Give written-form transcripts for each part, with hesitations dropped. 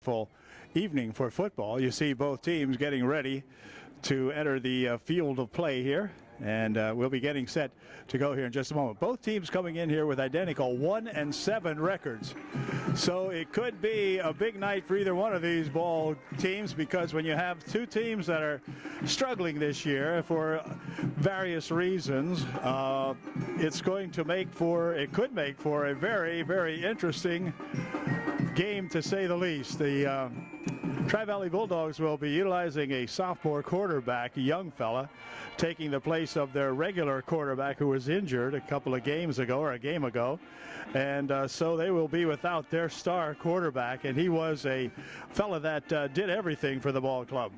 eventful evening for football. You see both teams getting ready to enter the field of play here, and we'll be getting set to go here in just a moment. Both teams coming in here with identical 1-7 records, so it could be a big night for either one of these ball teams, because when you have two teams that are struggling this year for various reasons, it could make for a very, very interesting game, to say the least. The Tri-Valley Bulldogs will be utilizing a sophomore quarterback, a young fella, taking the place of their regular quarterback who was injured a couple of games ago, or a game ago. And so they will be without their star quarterback, and he was a fella that did everything for the ball club.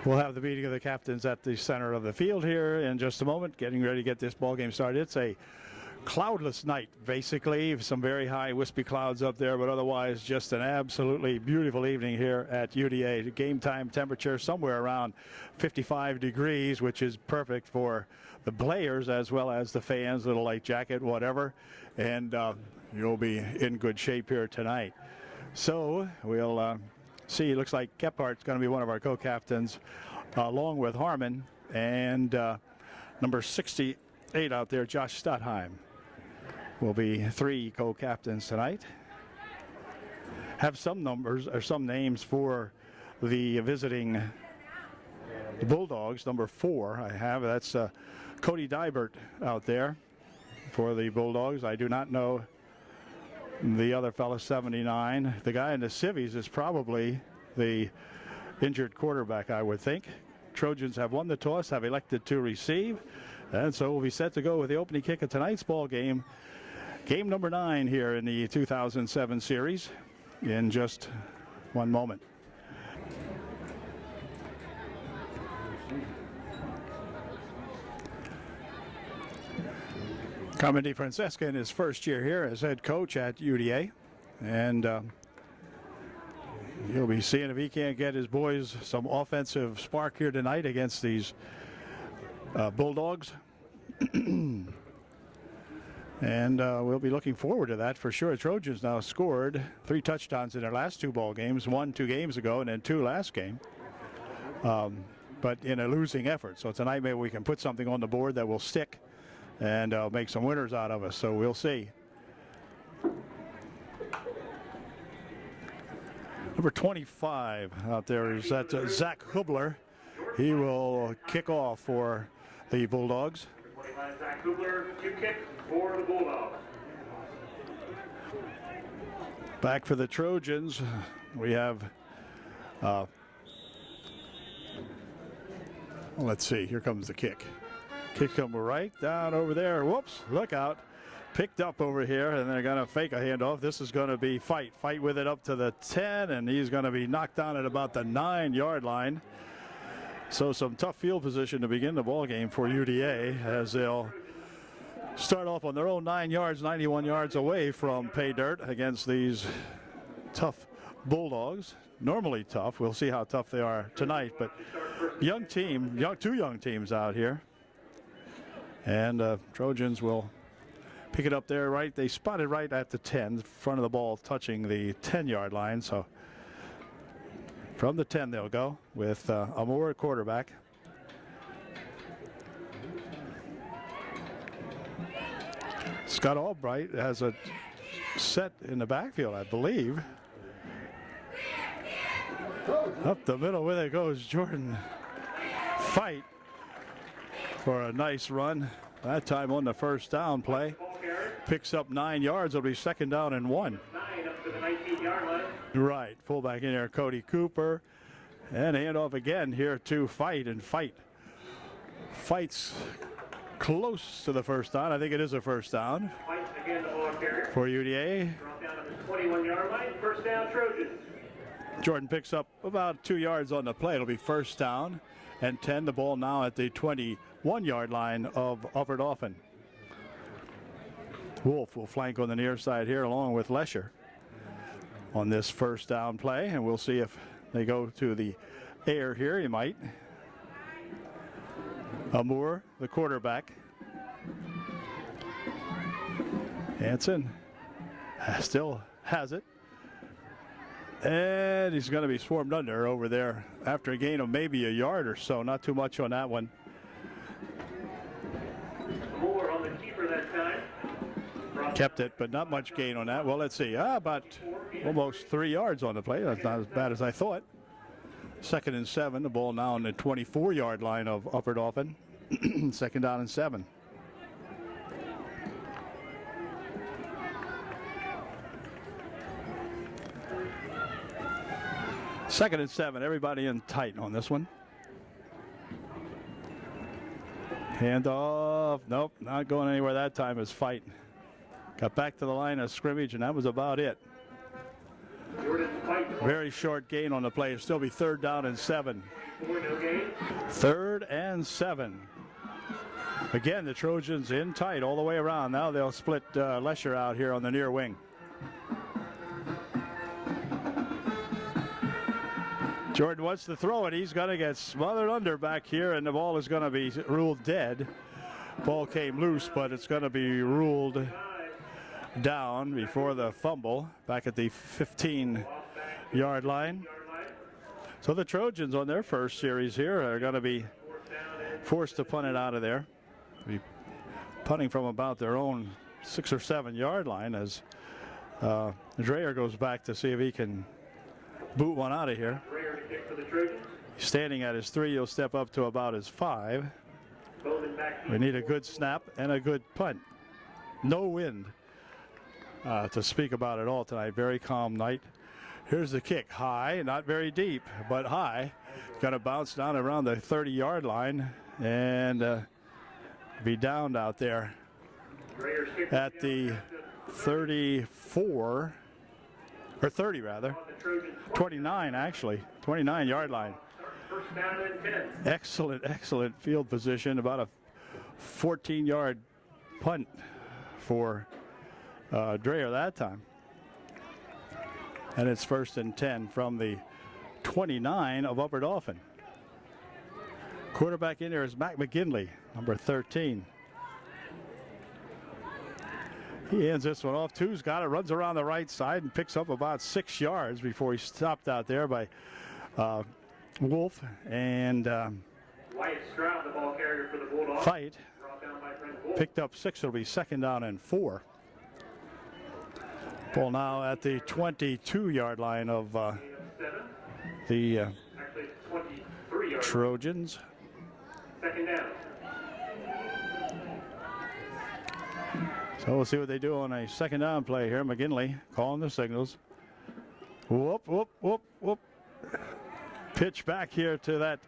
We'll have the meeting of the captains at the center of the field here in just a moment, getting ready to get this ball game started. It's a cloudless night, basically. Some very high wispy clouds up there, but otherwise just an absolutely beautiful evening here at UDA. The game time temperature somewhere around 55 degrees, which is perfect for the players as well as the fans, little light jacket, whatever, and you'll be in good shape here tonight. So we'll see. It looks like Kephardt's going to be one of our co-captains, along with Harmon and number 68 out there, Josh Stadheim. Will be three co-captains tonight. Have some numbers or some names for the visiting Bulldogs. Number 4 I have, that's Cody Dybert out there for the Bulldogs. I do not know the other fellow, 79. The guy in the civvies is probably the injured quarterback, I would think. Trojans have won the toss, have elected to receive, and so we'll be set to go with the opening kick of tonight's ball game. Game number 9 here in the 2007 series in just one moment. Carmen DeFrancesca in his first year here as head coach at UDA, and he'll be seeing if he can't get his boys some offensive spark here tonight against these Bulldogs. And we'll be looking forward to that for sure. Trojans now scored 3 touchdowns in their last 2 ball games, 1 2 games ago and then 2 last game, but in a losing effort. So tonight maybe we can put something on the board that will stick and make some winners out of us. So we'll see. Number 25 out there is that Zach Hubler. He will kick off for the Bulldogs. Zach Hubler to kick for the Bulldogs. Back for the Trojans, we have, let's see, here comes the kick. Kick come right down over there. Whoops, look out. Picked up over here, and they're going to fake a handoff. This is going to be fight with it up to the 10, and he's going to be knocked down at about the 9-yard line. So some tough field position to begin the ball game for UDA, as they'll start off on their own 9 yards, 91 yards away from pay dirt against these tough Bulldogs. Normally tough. We'll see how tough they are tonight, but two young teams out here. And Trojans will pick it up there right. They spotted right at the 10, front of the ball touching the 10-yard line. So from the 10 they'll go with Amor at quarterback. Scott Albright has a set in the backfield, I believe. Up the middle with it goes Jordan Fight for a nice run. That time on the first down play. Picks up 9 yards. It'll be 2nd down and 1. 9 up to the 19-yard line. Right. Fullback in there, Cody Cooper. And handoff again here to Fight. And Fight's close to the first down. I think it is a first down for UDA. Brought down at the 21-yard line. First down, Trojans. Jordan picks up about 2 yards on the play. It'll be first down and 10. The ball now at the 21-yard line of Upper Dauphin. Wolf will flank on the near side here along with Lesher on this first down play, and we'll see if they go to the air here. He might. Amour, the quarterback. Hanson still has it. And he's going to be swarmed under over there after a gain of maybe a yard or so. Not too much on that one. More on the keeper that time. Kept it, but not much gain on that. Well, let's see. About almost 3 yards on the play. That's not as bad as I thought. 2nd and 7. The ball now on the 24-yard line of Upper Dauphin. 2nd down and 7. Second and 7. Everybody in tight on this one. Hand off. Nope, not going anywhere that time. Is fight. Got back to the line of scrimmage, and that was about it. Very short gain on the play. It'll still be 3rd down and 7. 3rd and 7. Again, the Trojans in tight all the way around. Now they'll split Lesher out here on the near wing. Jordan wants to throw it. He's going to get smothered under back here, and the ball is going to be ruled dead. Ball came loose, but it's going to be ruled down before the fumble back at the 15-yard line. So the Trojans on their first series here are going to be forced to punt it out of there. Be punting from about their own 6 or 7 yard line as Dreyer goes back to see if he can boot one out of here. He's standing at his 3. He'll step up to about his 5. We need a good snap and a good punt. No wind to speak about at all tonight. Very calm night. Here's the kick. High, not very deep, but high. Going to bounce down around the 30-yard line and be downed out there at the 34, or 30 rather. 29 actually. 29-yard line. Excellent field position. About a 14-yard punt for Dreyer that time. And it's 1st and 10 from the 29 of Upper Dauphin. Quarterback in there is Mac McGinley, number 13. He hands this one off. Two's got it, runs around the right side and picks up about 6 yards before he's stopped out there by Wolf and Wyatt Stroud, the ball carrier for the Bulldogs. Fight. Picked up 6. It'll be 2nd down and 4. Ball now at the 22-yard line of the Trojans. 2nd down. So we'll see what they do on a 2nd down play here. McGinley calling the signals. Whoop, whoop, whoop, whoop. Pitch back here to that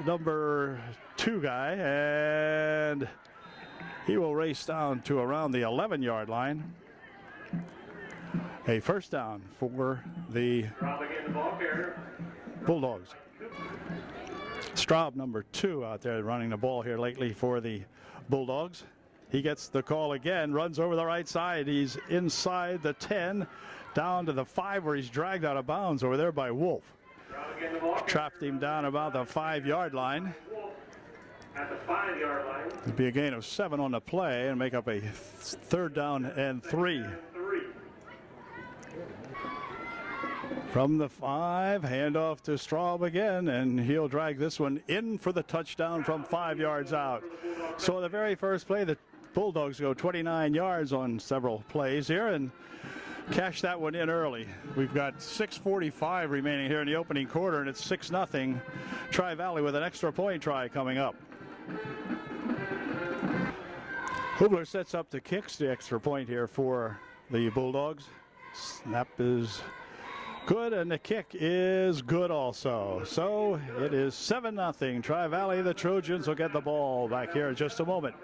number 2 guy, and he will race down to around the 11-yard line. A 1st down for the Bulldogs. Straub, number 2, out there running the ball here lately for the Bulldogs. He gets the call again, runs over the right side. He's inside the 10, down to the 5, where he's dragged out of bounds over there by Wolf. Trapped him down about the 5-yard line. At the 5-yard line. It'd be a gain of 7 on the play and make up a 3rd down and 3. From the 5, handoff to Straub again, and he'll drag this one in for the touchdown from 5 yards out. So the very first play, the Bulldogs go 29 yards on several plays here and cash that one in early. We've got 6:45 remaining here in the opening quarter, and it's 6-0. Tri-Valley with an extra point try coming up. Hubler sets up the kicks, the extra point here for the Bulldogs. Snap is good, and the kick is good also. So it is 7-0. Tri-Valley, the Trojans will get the ball back here in just a moment.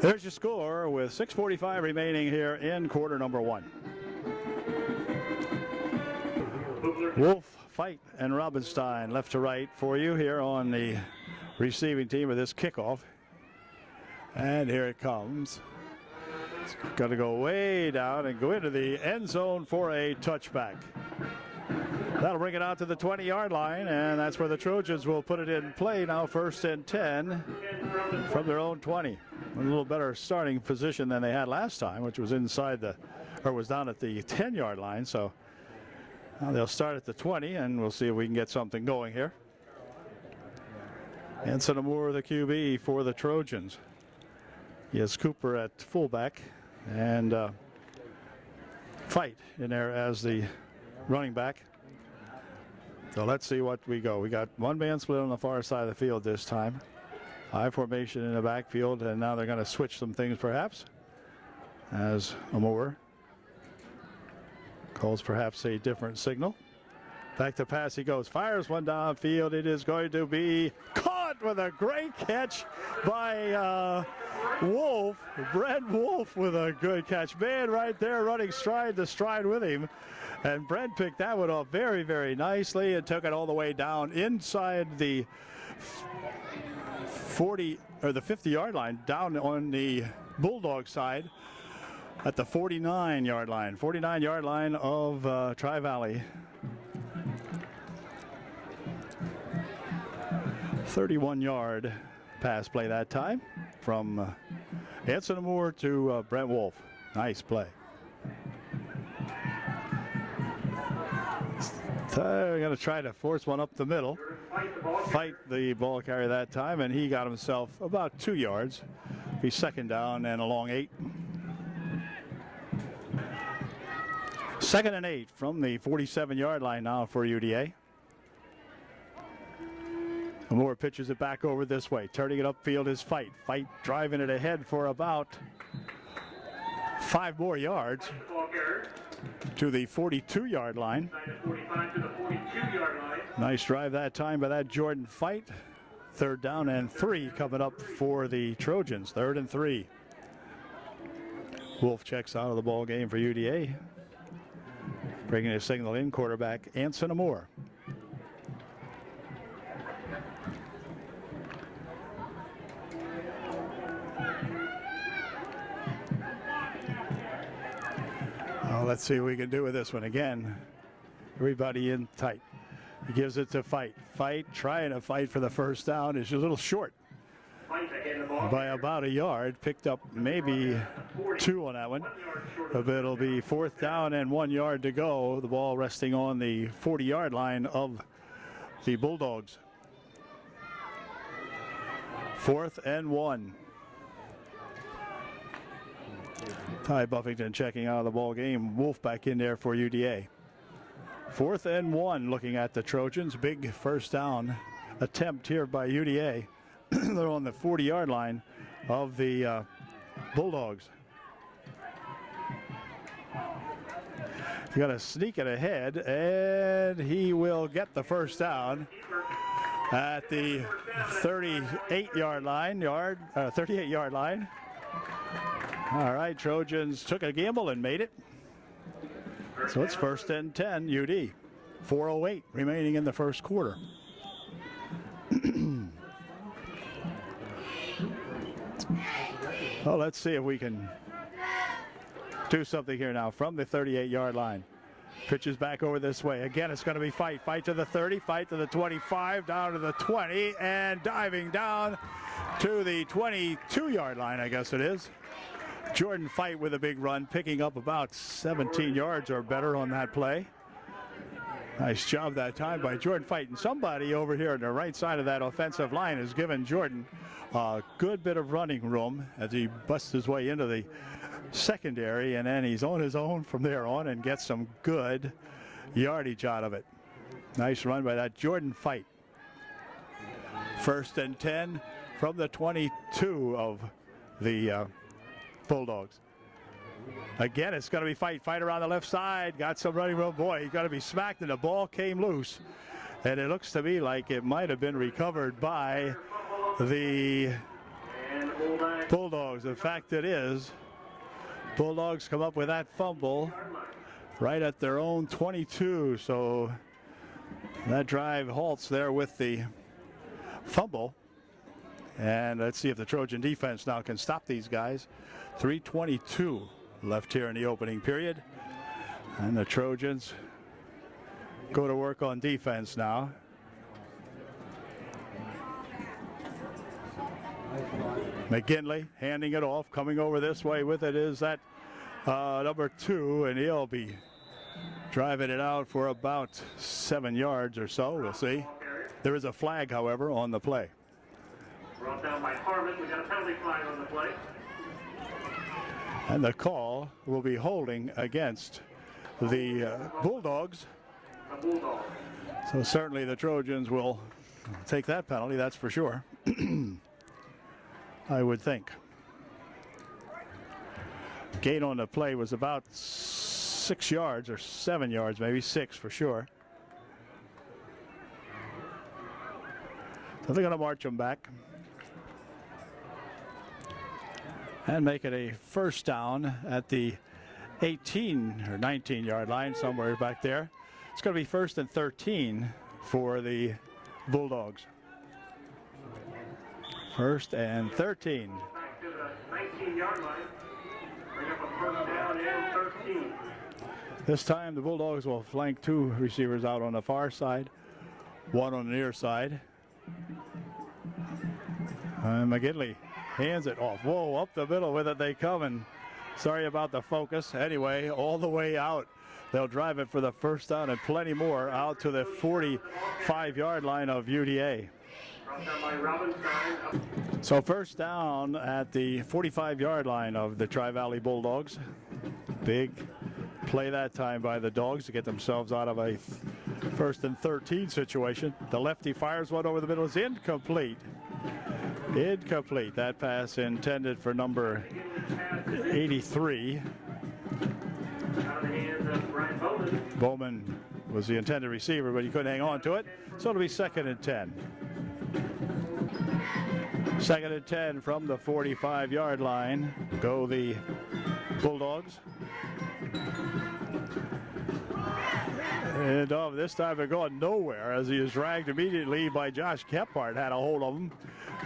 There's your score with 6:45 remaining here in quarter number 1. Wolf, Fight, and Robinstein left to right for you here on the receiving team of this kickoff. And here it comes. It's going to go way down and go into the end zone for a touchback. That'll bring it out to the 20-yard line, and that's where the Trojans will put it in play now, 1st and 10 from their own 20. A little better starting position than they had last time, which was inside the or was down at the 10-yard line. So now they'll start at the 20, and we'll see if we can get something going here. Anson Moore, the QB for the Trojans. He has Cooper at fullback and Fight in there as the running back. So let's see what we go. We got one man split on the far side of the field this time. High formation in the backfield, and now they're going to switch some things perhaps as Moore calls perhaps a different signal. Back to pass he goes, fires one downfield. It is going to be caught with a great catch by Wolf. Brent Wolf with a good catch. Man right there running stride to stride with him. And Brent picked that one up very, very nicely and took it all the way down inside the 40 or the 50-yard line, down on the Bulldog side at the 49-yard line. 49-yard line of Tri-Valley. 31-yard pass play that time from Anson Moore to Brent Wolf. Nice play. They're going to try to force one up the middle. Fight the ball carrier that time, and he got himself about 2 yards. Be second down and a long 8. 2nd and 8 from the 47-yard line now for UDA. Moore pitches it back over this way. Turning it upfield is Fight. Fight driving it ahead for about 5 more yards to the 42-yard line. Nice drive that time by that Jordan Fight. 3rd down and 3 coming up for the Trojans. 3rd and 3. Wolf checks out of the ball game for UDA. Bringing a signal in, quarterback Anson Moore. Let's see what we can do with this one again. Everybody in tight. He gives it to Fight. Fight trying to fight for the first down. Is a little short by about a yard. Picked up maybe 2 on that one. But it'll be 4th down and 1 yard to go. The ball resting on the 40-yard line of the Bulldogs. 4th and 1. Ty Buffington checking out of the ball game. Wolf back in there for UDA. 4th and 1 looking at the Trojans. Big first down attempt here by UDA. They're on the 40-yard line of the Bulldogs. You got to sneak it ahead, and he will get the first down at the 38-yard line. All right, Trojans took a gamble and made it. So it's 1st and 10, UD. 4:08 remaining in the first quarter. Well, let's see if we can do something here now from the 38-yard line. Pitches back over this way. Again, it's going to be Fight. Fight to the 30, Fight to the 25, down to the 20, and diving down to the 22-yard line, I guess it is. Jordan Fight with a big run, picking up about 17 yards or better on that play. Nice job that time by Jordan Fight. And somebody over here on the right side of that offensive line has given Jordan a good bit of running room as he busts his way into the secondary, and then he's on his own from there on and gets some good yardage out of it. Nice run by that Jordan Fight. 1st and 10 from the 22 of the Bulldogs. Again, it's going to be Fight. Fight around the left side. Got some running room. Boy, he's got to be smacked, and the ball came loose. And it looks to me like it might have been recovered by the Bulldogs. In fact, it is. Bulldogs come up with that fumble right at their own 22. So that drive halts there with the fumble. And let's see if the Trojan defense now can stop these guys. 3:22 left here in the opening period. And the Trojans go to work on defense now. McGinley handing it off. Coming over this way with it is that number 2, and he'll be driving it out for about 7 yards or so. We'll see. There is a flag, however, on the play. Brought down by Harmon. We got a penalty flag on the play. And the call will be holding against the Bulldogs. The Bulldogs. So certainly the Trojans will take that penalty, that's for sure. I would think. Gain on the play was about 6 yards or 7 yards, maybe 6 for sure. So they're going to march them back and make it a first down at the 18 or 19 yard line, somewhere back there. It's going to be 1st and 13 for the Bulldogs. 1st and 13. Back to the 19-yard line. Bring up a first down and 13. This time the Bulldogs will flank 2 receivers out on the far side, 1 on the near side. McGinley hands it off. Whoa, up the middle with it they come, and sorry about the focus. Anyway, all the way out. They'll drive it for the first down and plenty more out to the 45-yard line of UDA. So first down at the 45-yard line of the Tri-Valley Bulldogs. Big play that time by the Dogs to get themselves out of a 1st and 13 situation. The lefty fires one over the middle. Is incomplete. Incomplete. That pass intended for number 83. Bowman was the intended receiver, but he couldn't hang on to it. So it'll be 2nd and 10. 2nd and 10 from the 45-yard line. Go the Bulldogs. And this time they're going nowhere as he is dragged immediately by Josh Kephart. Had a hold of him,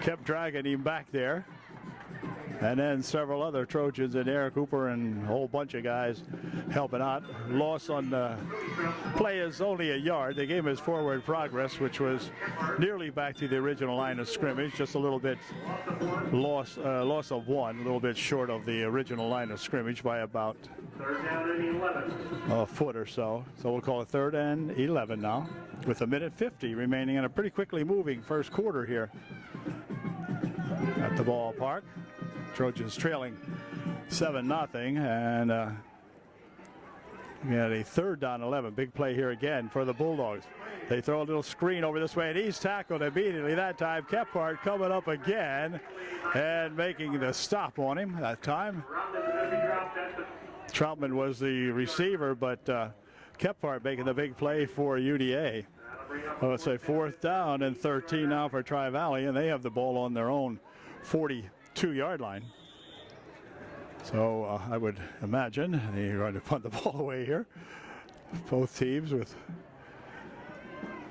kept dragging him back there. And then several other Trojans and Eric Cooper and a whole bunch of guys helping out. Loss on the play is only a yard. They gave him his forward progress, which was nearly back to the original line of scrimmage. Just a little bit loss of 1, a little bit short of the original line of scrimmage by about 3rd down and 11. a foot or so. So we'll call it 3rd and 11 now, with 1:50 remaining in a pretty quickly moving first quarter here at the ballpark. Trojans trailing 7-0, and we had a 3rd down 11. Big play here again for the Bulldogs. They throw a little screen over this way, and he's tackled immediately that time. Kephart coming up again and making the stop on him that time. Troutman was the receiver, but Kephart making the big play for UDA. Well, it's a 4th down and 13 now for Tri-Valley, and they have the ball on their own 42-yard line. So I would imagine they're going to punt the ball away here. Both teams with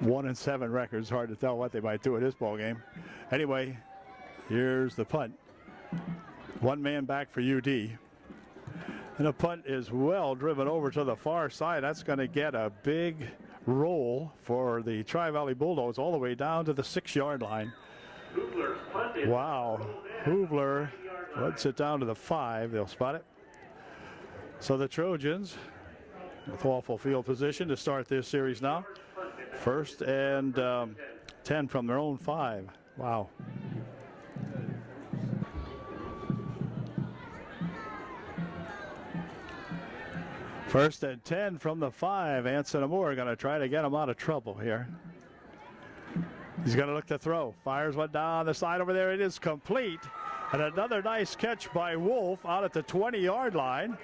1-7 records. Hard to tell what they might do in this ball game. Anyway, here's the punt. 1 man back for UD. And the punt is well driven over to the far side. That's going to get a big roll for the Tri-Valley Bulldogs all the way down to the 6-yard line. Wow. Hoovler puts it down to the 5. They'll spot it. So the Trojans with awful field position to start this series now. 1st and 10 from their own 5. Wow. First and 10 from the 5. Anson Amore going to try to get him out of trouble here. He's going to look to throw. Fires one down the side over there. It is complete. And another nice catch by Wolf out at the 20-yard line.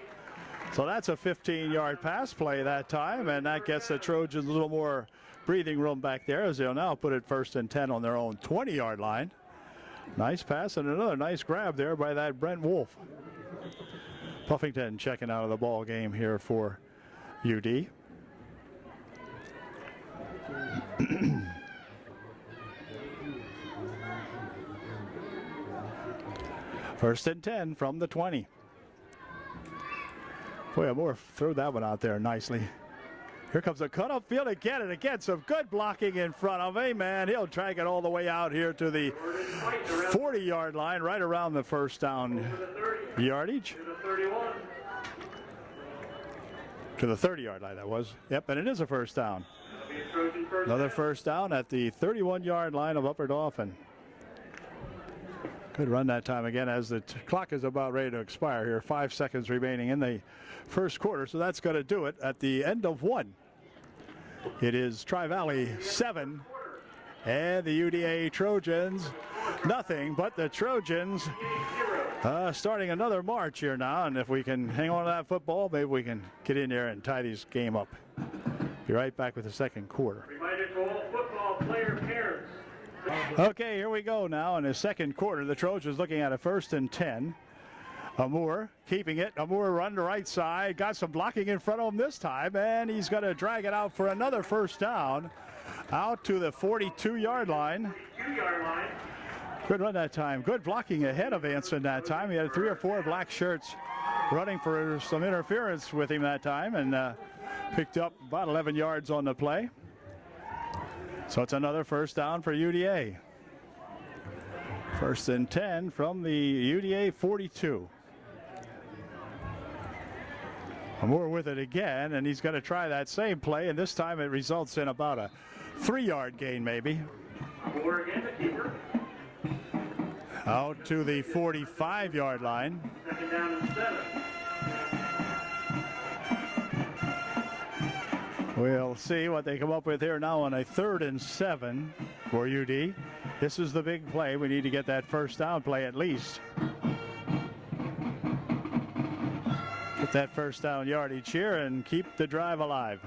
So that's a 15-yard pass play that time. And that gets the Trojans a little more breathing room back there as they'll now put it 1st and 10 on their own 20-yard line. Nice pass and another nice grab there by that Brent Wolf. Puffington checking out of the ball game here for UD. First and 10 from the 20. Boy, Amore threw that one out there nicely. Here comes a cut up field again, and again some good blocking in front of him, and he'll drag it all the way out here to the 40-yard line, right around the first down yardage. To the 30-yard line, that was. Yep, and it is a first down. Another first down at the 31-yard line of Upper Dauphin. Good run that time again as the clock is about ready to expire here. 5 seconds remaining in the first quarter, so that's going to do it at the end of one. It is Tri-Valley 7 and the UDA Trojans nothing, but the Trojans starting another march here now, and if we can hang on to that football, maybe we can get in there and tie this game up. Be right back with the second quarter. Reminder to all football player parents. Okay, here we go now in the second quarter. The Trojans looking at a 1st and 10. Amour keeping it. Amour run to right side. Got some blocking in front of him this time, and he's going to drag it out for another first down. Out to the 42-yard line. 2-yard line. Good run that time. Good blocking ahead of Anson that time. He had 3 or 4 black shirts running for some interference with him that time, and picked up about 11 yards on the play. So it's another first down for UDA. 1st and 10 from the UDA 42. Amour with it again, and he's going to try that same play, and this time it results in about a 3-yard gain maybe. Amour again, the keeper. Out to the 45-yard line. 2nd down and 7. We'll see what they come up with here now on a 3rd and 7 for UD. This is the big play. We need to get that first down play at least. Get that first down yardage here and keep the drive alive.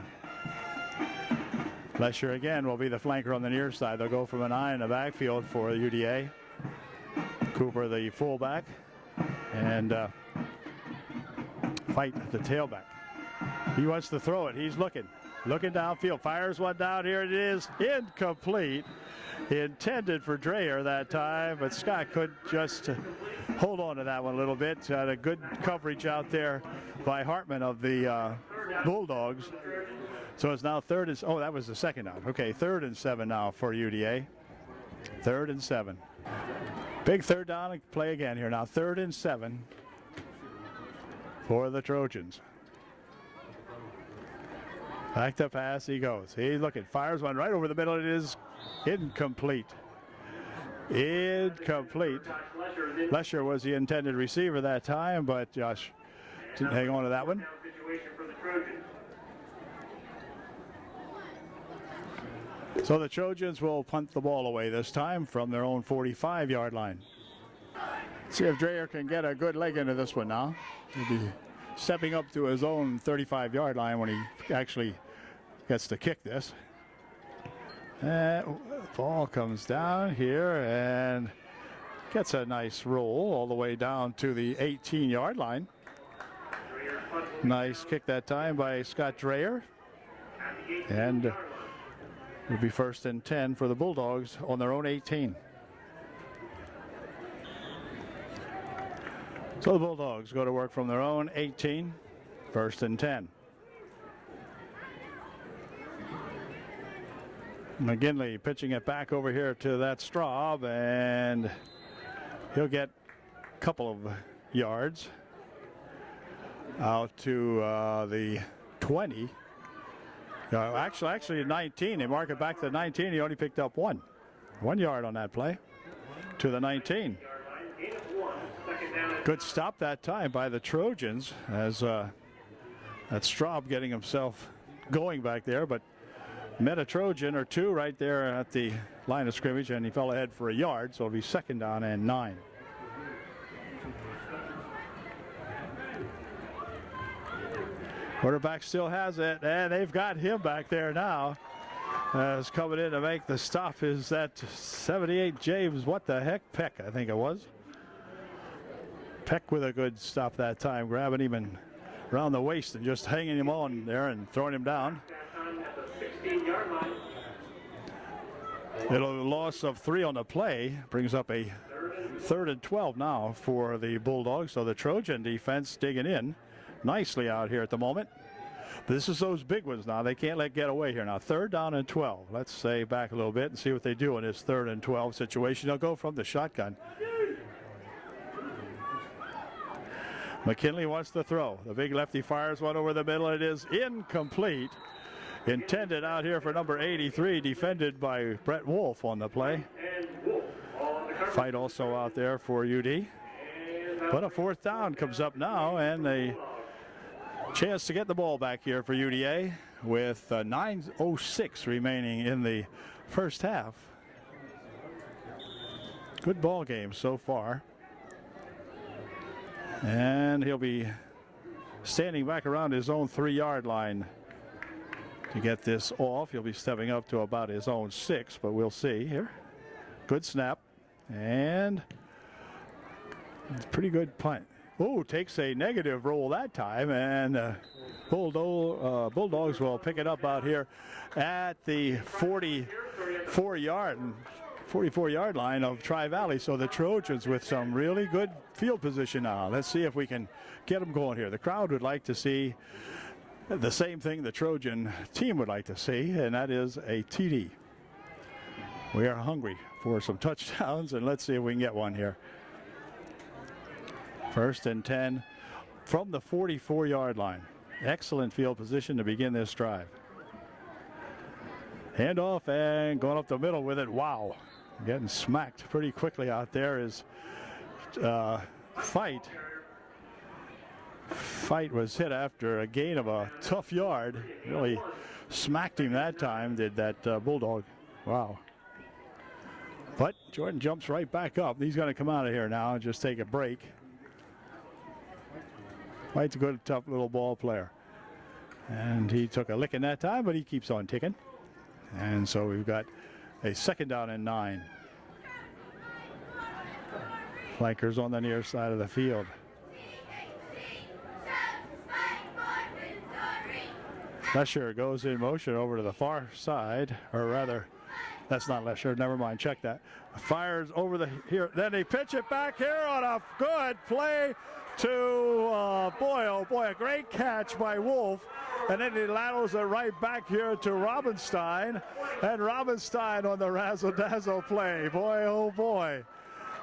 Lesher again will be the flanker on the near side. They'll go from an eye in the backfield for UDA. Cooper the fullback, and Fight the tailback. He wants to throw it. He's looking downfield. Fires one down. Here it is. Incomplete. Intended for Dreyer that time, but Scott could just hold on to that one a little bit. Had a good coverage out there by Hartman of the Bulldogs. So it's now third and, oh, that was the second down. Okay, 3rd and 7 now for UDA. 3rd and 7. Big third down play again here now. 3rd and 7 for the Trojans. Back to pass he goes. He's looking, fires one right over the middle. It is incomplete. Incomplete. Lesher was the intended receiver that time, but Josh didn't hang on to that one. So the Trojans will punt the ball away this time from their own 45-yard line. See if Dreyer can get a good leg into this one now. He'll be stepping up to his own 35-yard line when he actually gets to kick this. And ball comes down here and gets a nice roll all the way down to the 18-yard line. Nice kick that time by Scott Dreyer. And it'll be 1st and 10 for the Bulldogs on their own 18. So the Bulldogs go to work from their own 18, 1st and 10. McGinley pitching it back over here to that Straub, and he'll get a couple of yards out to the 20. Actually 19. They mark it back to 19. He only picked up 1 yard on that play to the 19. Good stop that time by the Trojans as that Straub getting himself going back there, but met a Trojan or two right there at the line of scrimmage, and he fell ahead for a yard, so it'll be 2nd down and 9. Quarterback still has it, and they've got him back there now. As coming in to make the stop is that 78 James, what the heck, Peck, I think it was. Peck with a good stop that time, grabbing him and around the waist and just hanging him on there and throwing him down. It'll loss of 3 on the play, brings up a 3rd and 12 now for the Bulldogs. So the Trojan defense digging in nicely out here at the moment. But this is those big ones now. They can't let get away here now. 3rd down and 12. Let's say back a little bit and see what they do in this 3rd and 12 situation. They'll go from the shotgun. McKinley wants to throw. The big lefty fires one over the middle. It is incomplete. Intended out here for number 83, defended by Brett Wolf on the play. Fight also out there for UD. But a 4th down comes up now, and a chance to get the ball back here for UDA with 9:06 remaining in the first half. Good ball game so far. And he'll be standing back around his own 3-yard line to get this off. He'll be stepping up to about his own 6, but we'll see here. Good snap. And pretty good punt. Oh, takes a negative roll that time, and Bulldogs will pick it up out here at the 44-yard line of Tri-Valley. So the Trojans with some really good field position now. Let's see if we can get them going here. The crowd would like to see the same thing the Trojan team would like to see, and that is a TD. We are hungry for some touchdowns, and let's see if we can get one here. 1st and 10 from the 44-yard line. Excellent field position to begin this drive. Handoff and going up the middle with it. Wow. Getting smacked pretty quickly out there is Fight. Fight was hit after a gain of a tough yard. Really smacked him that time, did that Bulldog. Wow. But Jordan jumps right back up. He's going to come out of here now and just take a break. Fight's a good, tough little ball player. And he took a licking that time, but he keeps on ticking. And so we've got a 2nd down and 9. Flankers on the near side of the field. Lesher goes in motion over to the far side, or rather, that's not Lesher, never mind, check that. Fires over the here, then they pitch it back here on a good play to, boy, oh boy, a great catch by Wolf. And then he laterals it right back here to Robinstein. And Robinstein on the razzle-dazzle play. Boy, oh boy.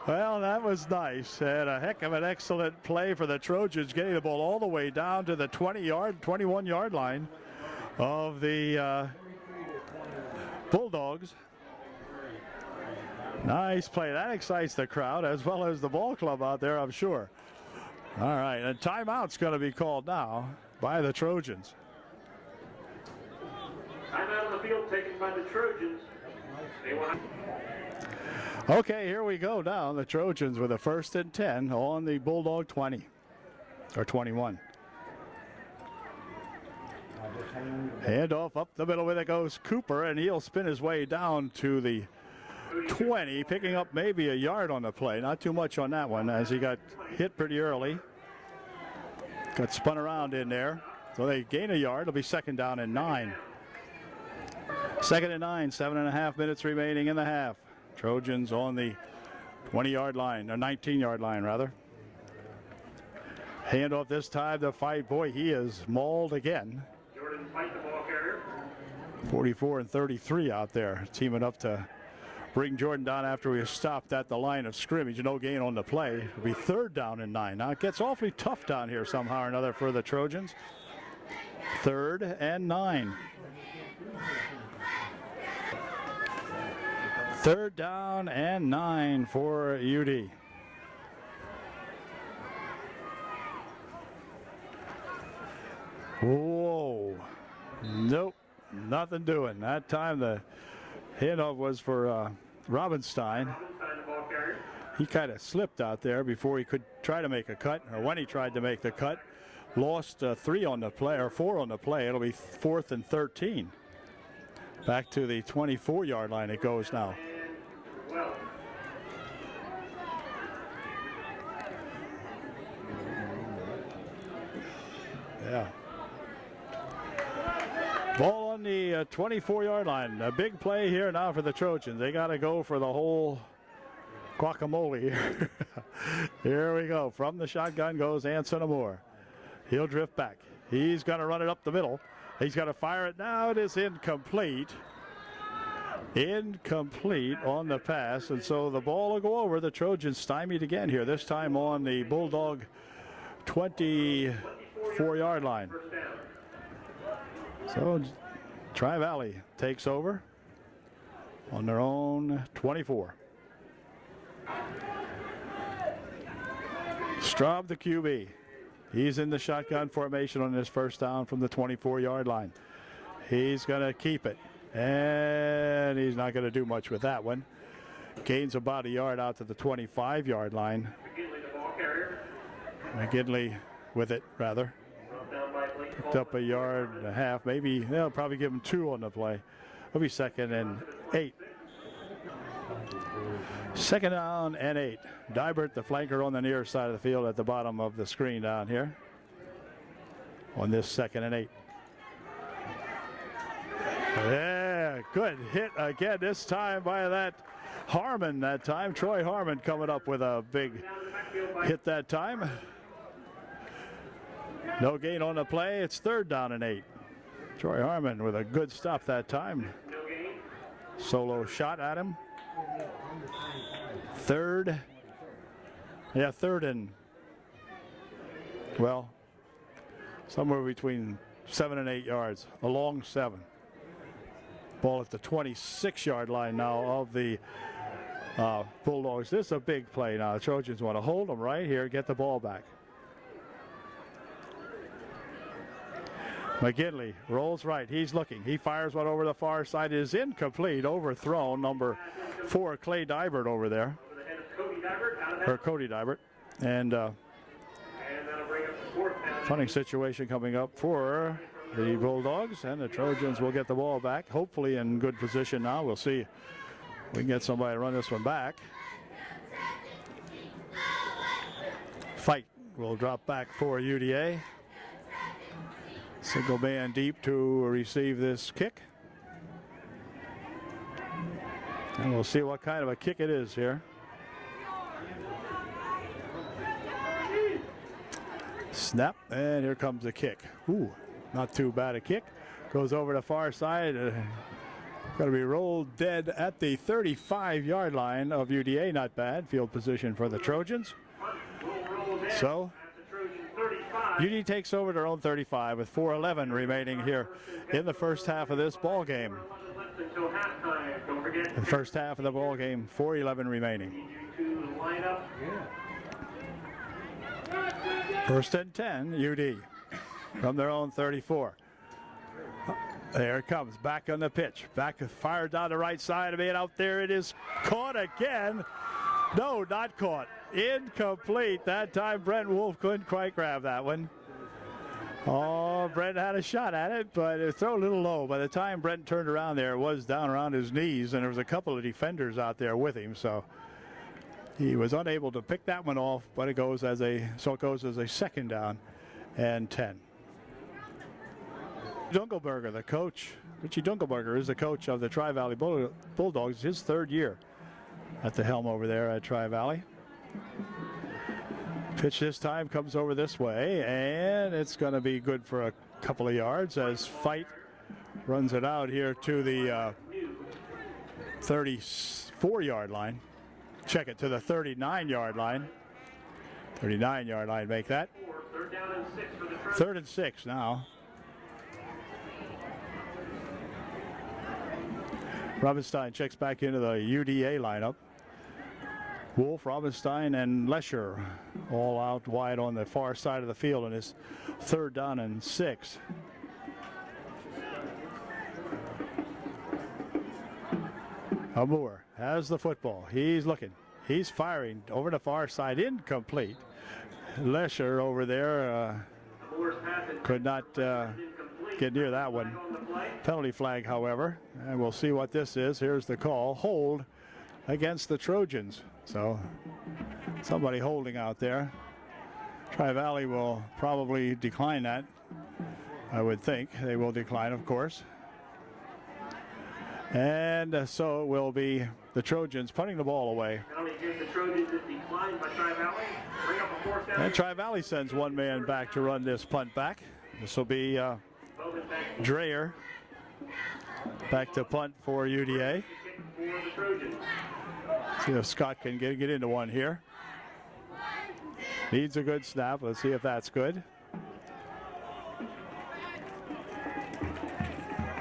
Well, that was nice. And a heck of an excellent play for the Trojans, getting the ball all the way down to the 21-yard line of the Bulldogs. Nice play. That excites the crowd as well as the ball club out there, I'm sure. All right, and timeout's going to be called now by the Trojans. Timeout on the field taken by the Trojans. Okay, here we go now. The Trojans with a 1st and 10 on the Bulldog 20 or 21. Handoff up the middle with it goes Cooper, and he'll spin his way down to the 20, picking up maybe a yard on the play. Not too much on that one as he got hit pretty early. Got spun around in there. So they gain a yard. It'll be 2nd down and 9. 2nd and 9, 7.5 minutes remaining in the half. Trojans on the 20-yard line, or 19-yard line rather. Handoff this time to Fight. Boy, he is mauled again. Jordan Fight, the ball carrier. 44 and 33 out there, teaming up to bring Jordan down after we stopped at the line of scrimmage. No gain on the play. It'll be 3rd down and 9. Now it gets awfully tough down here somehow or another for the Trojans. 3rd and 9. 3rd down and 9 for UD. Whoa. Nope. Nothing doing. That time the handoff was for Robinstein. He kind of slipped out there before he could try to make a cut, or when he tried to make the cut. Lost 3 on the play, or 4 on the play. It'll be 4th and 13. Back to the 24-yard line it goes now. Yeah. Ball on the 24-yard line. A big play here now for the Trojans. They got to go for the whole guacamole here. Here we go. From the shotgun goes Anson Amore. He'll drift back. He's going to run it up the middle. He's got to fire it now. It is incomplete. Incomplete on the pass. And so the ball will go over. The Trojans stymied again here. This time on the Bulldog 24-yard line. First down. So Tri-Valley takes over on their own 24. Straub, the QB. He's in the shotgun formation on this first down from the 24-yard line. He's going to keep it, and he's not going to do much with that one. Gains about a yard out to the 25-yard line. McGinley, the ball carrier. McGinley with it, rather. Brought down by Blake Picked up a yard and a half. Maybe they'll probably give him 2 on the play. It'll be 2nd and 8. 2nd down and 8. Dybert, the flanker, on the near side of the field at the bottom of the screen down here on this 2nd and 8. Yeah, good hit again this time by that Harmon that time. Troy Harmon coming up with a big hit that time. No gain on the play. It's 3rd down and 8. Troy Harmon with a good stop that time. No gain. Solo shot at him. 3rd. Yeah, 3rd and, well, somewhere between 7 and 8 yards. A long 7. Ball at the 26-yard line now of the Bulldogs. This is a big play now. The Trojans want to hold them right here, get the ball back. McGinley rolls right. He's looking. He fires one over the far side. It is incomplete. Overthrown. Number 4, Clay Dybert over there. Over the head of Cody Dybert. Out of that. Or Cody Dybert. And And that'll bring up the 4th down. funny situation coming up for the Bulldogs, and the Trojans will get the ball back, hopefully in good position now. We'll see if we can get somebody to run this one back. Fight will drop back for UDA. Single man deep to receive this kick. And we'll see what kind of a kick it is here. Snap, and here comes the kick. Ooh, not too bad a kick. Goes over the far side. Going to be rolled dead at the 35-yard line of UDA. Not bad. Field position for the Trojans. So UD takes over their own 35 with 4:11 remaining here in the first half of this ball game. The first half of the ball game, 4:11 remaining. First and 10, UD from their own 34. There it comes, back on the pitch. Back fired down the right side of it. Out there it is, caught again. No, not caught. Incomplete. That time Brent Wolf couldn't quite grab that one. Oh, Brent had a shot at it, but it threw a little low. By the time Brent turned around there, it was down around his knees, and there was a couple of defenders out there with him, so he was unable to pick that one off, but it goes as a 2nd down and 10. Dunkelberger, the coach, Richie Dunkelberger is the coach of the Tri-Valley Bulldogs. His 3rd year at the helm over there at Tri-Valley. Pitch this time comes over this way, and it's going to be good for a couple of yards as Fight runs it out here to the 34-yard line. Check it to the 39-yard line. 39-yard line, make that. 3rd down and 6 for the Trojans. 3rd and 6 now. Robinstein checks back into the UDA lineup. Wolf, Robinstein, and Lesher all out wide on the far side of the field in his 3rd down and 6. Amour has the football. He's looking. He's firing over the far side. Incomplete. Lesher over there could not get near that one. Penalty flag, however. And we'll see what this is. Here's the call. Hold against the Trojans. So somebody holding out there. Tri-Valley will probably decline that. I would think they will decline, of course. And so it will be the Trojans punting the ball away. The Trojans is declined by Tri-Valley. Bring up a 4th down. And Tri-Valley sends one man back to run this punt back. This will be Dreyer back to punt for UDA. For the Trojans. See if Scott can get into one here. Needs a good snap. Let's see if that's good.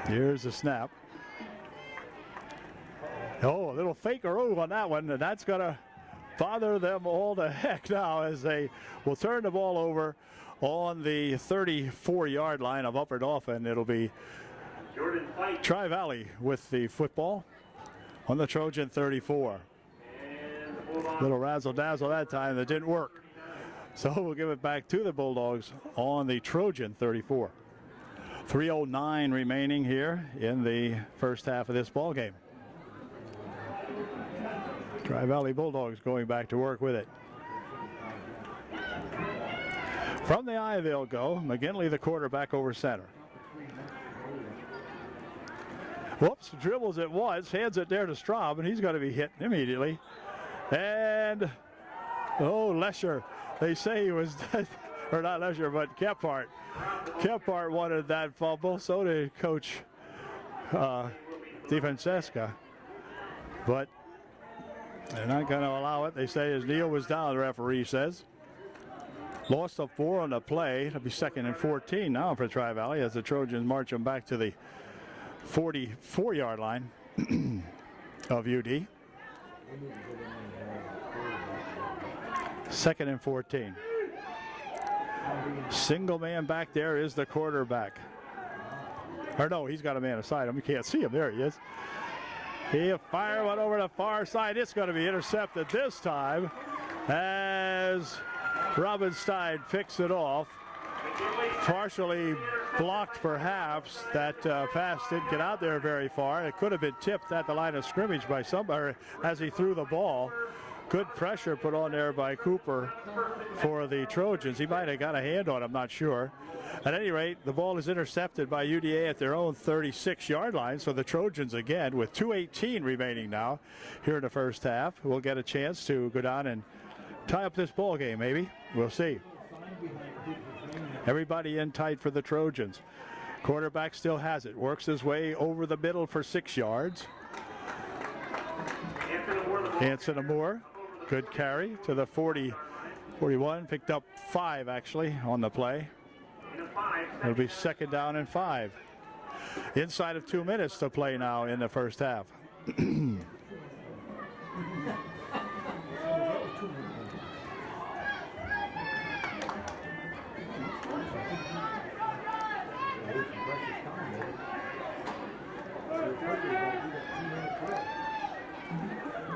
Here's the snap. Oh, a little fakeroo on that one, and that's going to bother them all to heck now as they will turn the ball over on the 34-yard line of Upper Dauphin. It'll be Tri-Valley with the football on the Trojan 34. Little razzle-dazzle that time. That didn't work. So we'll give it back to the Bulldogs on the Trojan 34. 3:09 remaining here in the first half of this ball game. Tri-Valley Bulldogs going back to work with it. From the eye they'll go. McGinley, the quarterback, over center. Whoops, dribbles it once, hands it there to Straub, and he's going to be hit immediately. And, oh, Lesher. They say he was, or not Lesher, but Kephart. Kephart wanted that fumble. So did Coach DeFrancesca. But they're not going to allow it. They say his kneel was down, the referee says. Lost of 4 on the play. It'll be 2nd and 14 now for Tri-Valley as the Trojans march them back to the 44-yard line of UD. 2nd and 14. Single man back there is the quarterback. Or no, he's got a man aside him. You can't see him. There he is. He'll fire one over the far side. It's going to be intercepted this time as Robinstein picks it off. Partially blocked, perhaps. That pass didn't get out there very far. It could have been tipped at the line of scrimmage by somebody as he threw the ball. Good pressure put on there by Cooper for the Trojans. He might have got a hand on him, not sure. At any rate, the ball is intercepted by UDA at their own 36-yard line. So the Trojans, again, with 2:18 remaining now here in the first half, will get a chance to go down and tie up this ball game, maybe. We'll see. Everybody in tight for the Trojans. Quarterback still has it. Works his way over the middle for 6 yards. Hanson Moore. Good carry to the 41. Picked up 5, actually, on the play. It'll be 2nd down and 5. Inside of 2 minutes to play now in the first half.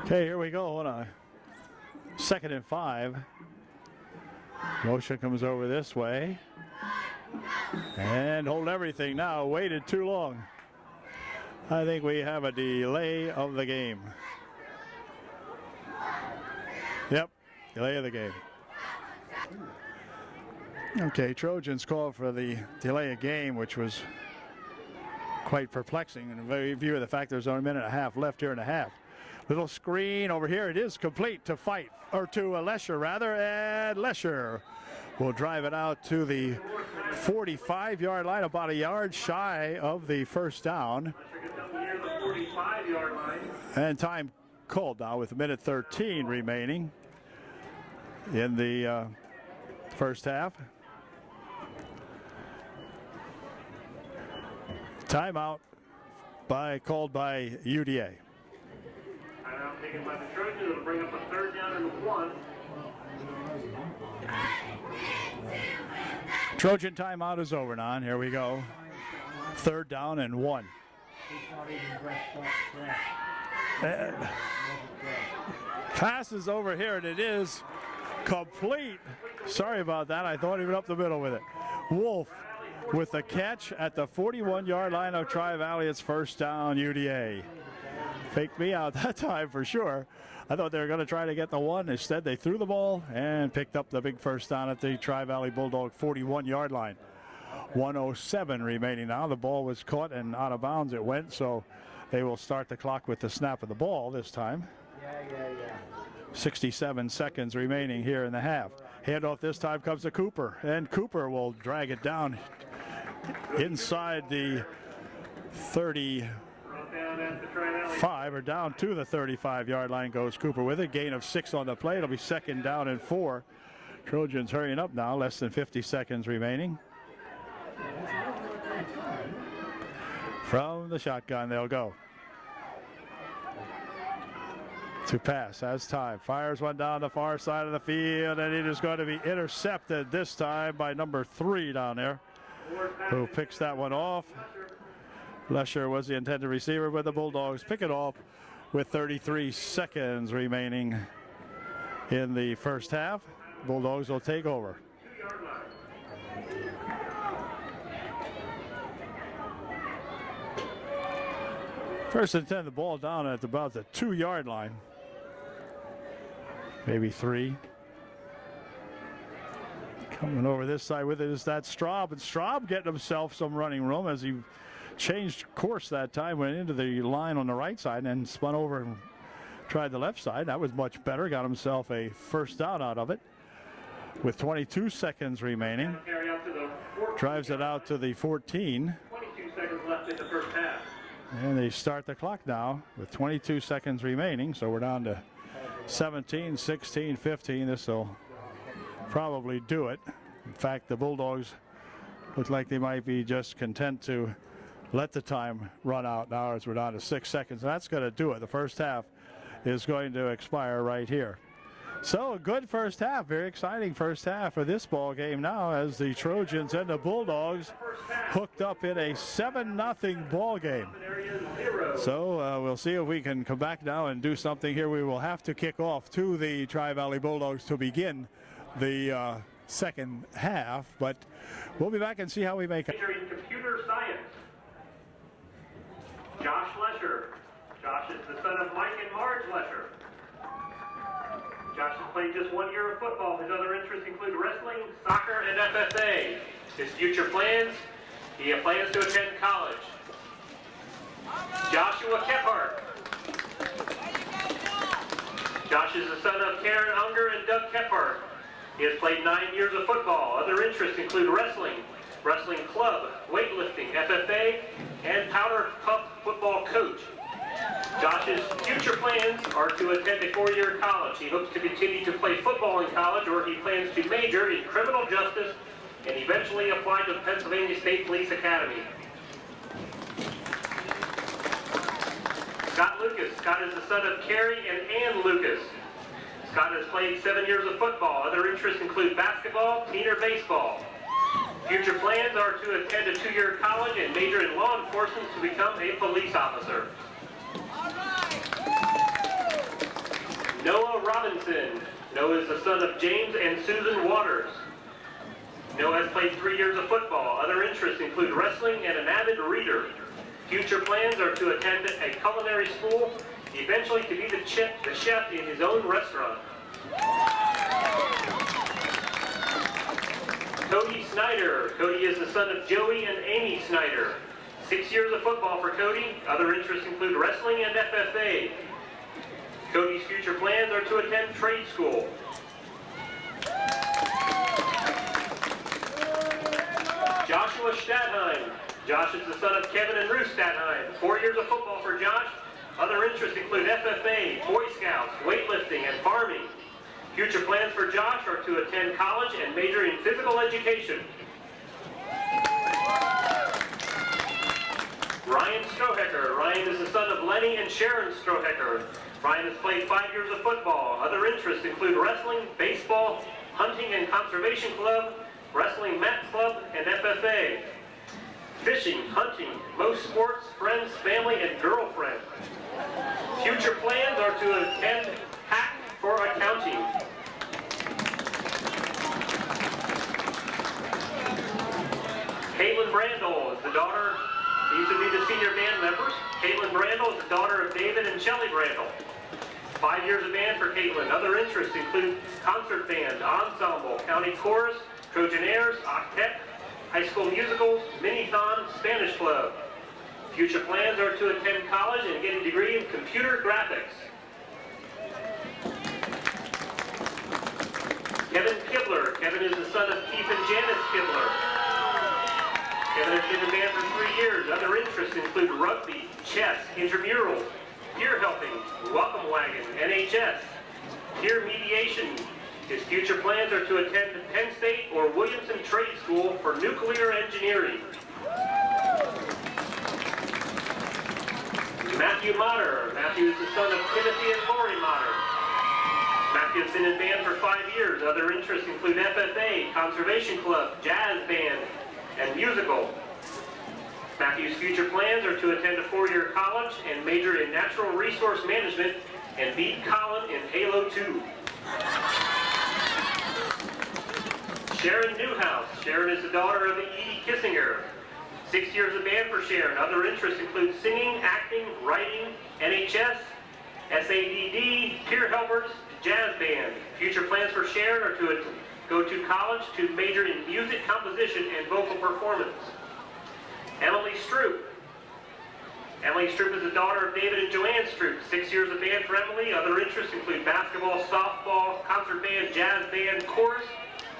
Okay, here we go on a 2nd and 5. Motion comes over this way. And hold everything now. Waited too long. I think we have a delay of the game. Yep, delay of the game. Okay, Trojans call for the delay of game, which was quite perplexing in view of the fact there's only a minute and a half left here in the half. Little screen over here. It is complete to Fight, or to Lesher rather, and Lesher will drive it out to the 45-yard line, about a yard shy of the first down. And time called now with 1:13 remaining in the first half. Timeout called by UDA. Timeout taken by the Trojans. It'll bring up a 3rd down and 1. Trojan timeout is over now. Here we go. 3rd down and 1. Pass is over here, and it is complete. Sorry about that. I thought he went up the middle with it. Wolf with the catch at the 41-yard line of Tri-Valley. It's 1st down, UDA. Faked me out that time for sure. I thought they were going to try to get the 1. Instead, they threw the ball and picked up the big 1st down at the Tri-Valley Bulldog 41-yard line. 1:07 remaining now. The ball was caught and out of bounds it went, so they will start the clock with the snap of the ball this time. 67 seconds remaining here in the half. Handoff this time comes to Cooper, and Cooper will drag it down inside the 35, or down to the 35-yard line goes Cooper with it. Gain of 6 on the play. It'll be 2nd down and 4. Trojans hurrying up now, less than 50 seconds remaining. From the shotgun, they'll go. To pass, has time, fires one down the far side of the field, and it is going to be intercepted this time by number 3 down there, who picks that one off. Lesher was the intended receiver, but the Bulldogs pick it off with 33 seconds remaining in the first half. Bulldogs will take over. First and 10, the ball down at about the 2-yard line. Maybe 3. Coming over this side with it is that Straub. And Straub getting himself some running room as he changed course that time, went into the line on the right side and then spun over and tried the left side. That was much better. Got himself a first down out of it with 22 seconds remaining. Drives it out to the 14. 22 seconds left in the first half. And they start the clock now with 22 seconds remaining. So we're down to 17, 16, 15. This will probably do it. In fact, the Bulldogs look like they might be just content to let the time run out now as we're down to 6 seconds. That's going to do it. The first half is going to expire right here. So a good first half, very exciting first half of this ball game now as the Trojans and the Bulldogs hooked up in a 7-0 ball game. So we'll see if we can come back now and do something here. We will have to kick off to the Tri-Valley Bulldogs to begin the second half, but we'll be back and see how we make it. Majoring in computer science. Josh Lesher. Josh is the son of Mike and Marge Lesher. Josh has played just 1 year of football. His other interests include wrestling, soccer, and FFA. His future plans, he plans to attend college. Joshua Kephart. Josh is the son of Karen Unger and Doug Kephart. He has played 9 years of football. Other interests include wrestling, wrestling club, weightlifting, FFA, and powder puff football coach. Josh's future plans are to attend a 4-year college. He hopes to continue to play football in college, or he plans to major in criminal justice and eventually apply to the Pennsylvania State Police Academy. Scott Lucas. Scott is the son of Carrie and Ann Lucas. Scott has played 7 years of football. Other interests include basketball, teen or baseball. Future plans are to attend a 2-year college and major in law enforcement to become a police officer. Noah Robinson. Noah is the son of James and Susan Waters. Noah has played 3 years of football. Other interests include wrestling and an avid reader. Future plans are to attend a culinary school, eventually to be the chef in his own restaurant. Cody Snyder. Cody is the son of Joey and Amy Snyder. 6 years of football for Cody. Other interests include wrestling and FFA. Cody's future plans are to attend trade school. Joshua Stadheim. Josh is the son of Kevin and Ruth Stadheim. 4 years of football for Josh. Other interests include FFA, Boy Scouts, weightlifting, and farming. Future plans for Josh are to attend college and major in physical education. Ryan Strohecker. Ryan is the son of Lenny and Sharon Strohecker. Ryan has played 5 years of football. Other interests include wrestling, baseball, hunting and conservation club, wrestling mat club, and FFA. Fishing, hunting, most sports, friends, family, and girlfriend. Future plans are to attend Hack for accounting. Caitlin Brandel is the daughter, these would be the senior band members. Caitlin Brandel is the daughter of David and Shelley Brandel. 5 years of band for Caitlin. Other interests include concert band, ensemble, county chorus, Trojan Airs, octet, high school musicals, mini-thon, Spanish club. Future plans are to attend college and get a degree in computer graphics. Kevin Kibler. Kevin is the son of Keith and Janice Kibler. Kevin has been in band for 3 years. Other interests include rugby, chess, intramurals, peer helping, welcome wagon, NHS, peer mediation. His future plans plans are to attend Penn State or Williamson Trade School for nuclear engineering. Matthew Motter. Matthew is the son of Timothy and Lori Motter. Matthew has been in band for 5 years. Other interests include FFA, Conservation Club, Jazz Band, and musical. Matthew's future plans are to attend a 4-year college and major in Natural Resource Management and beat Colin in Halo 2. Sharon Newhouse. Sharon is the daughter of Edie Kissinger. 6 years of band for Sharon. Other interests include singing, acting, writing, NHS, SADD, peer helpers, jazz band. Future plans for Sharon are to go to college to major in music composition and vocal performance. Emily Stroop. Emily Stroop is the daughter of David and Joanne Stroop. 6 years of band for Emily. Other interests include basketball, softball, concert band, jazz band, chorus,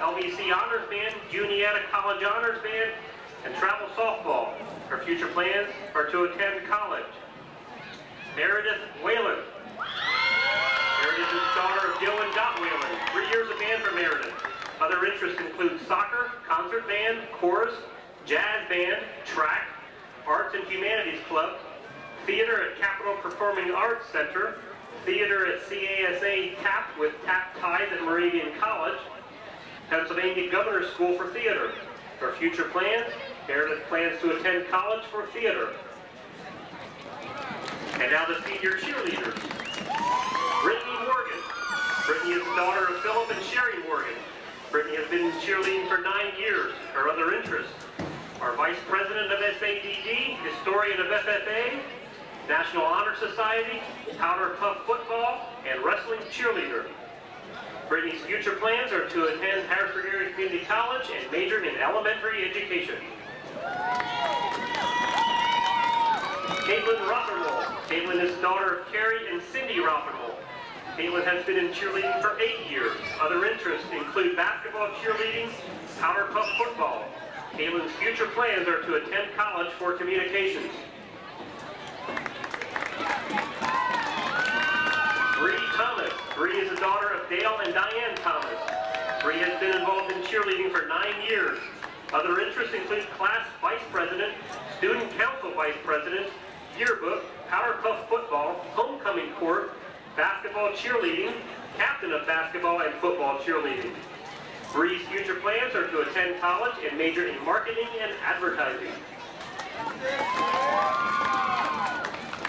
LVC Honors Band, Juniata College Honors Band, and travel softball. Her future plans are to attend college. Meredith Whalen. Meredith is the daughter of Joe and Dot Whalen. 3 years of band for Meredith. Other interests include soccer, concert band, chorus, jazz band, track, arts and humanities club, theater at Capital Performing Arts Center, theater at CASA TAP with TAP ties at Moravian College, Pennsylvania Governor's School for Theater. Her future plans, Meredith plans to attend college for theater. And now the senior cheerleaders. Brittany Morgan. Brittany is the daughter of Philip and Sherry Morgan. Brittany has been cheerleading for 9 years. Her other interests are Vice President of SADD, Historian of FFA, National Honor Society, Powder Puff Football, and Wrestling Cheerleader. Brittany's future plans are to attend Harrisburg Area Community College and major in elementary education. Caitlin Rothermole. Caitlin is the daughter of Carrie and Cindy Rothermole. Caitlin has been in cheerleading for 8 years. Other interests include basketball, cheerleading, powder puff football. Caitlin's future plans are to attend college for communications. Bree Thomas. Bree is the daughter of Dale and Diane Thomas. Bree has been involved in cheerleading for 9 years. Other interests include class vice president, student council vice president, yearbook, powder puff football, homecoming court, basketball cheerleading, captain of basketball and football cheerleading. Bree's future plans are to attend college and major in marketing and advertising.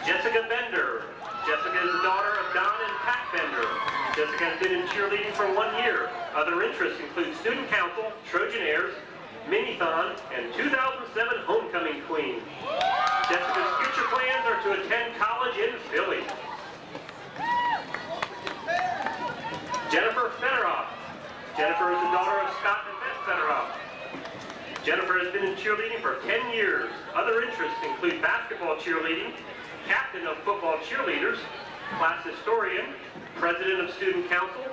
Jessica Bender. Jessica is the daughter of Don and Pat Bender. Jessica has been in cheerleading for 1 year. Other interests include student council, Trojan Airs, Minithon, and 2007 Homecoming Queen. Jessica's future plans are to attend college in Philly. Jennifer Federoff. Jennifer is the daughter of Scott and Beth Federoff. Jennifer has been in cheerleading for 10 years. Other interests include basketball cheerleading, captain of football cheerleaders, class historian, president of student council,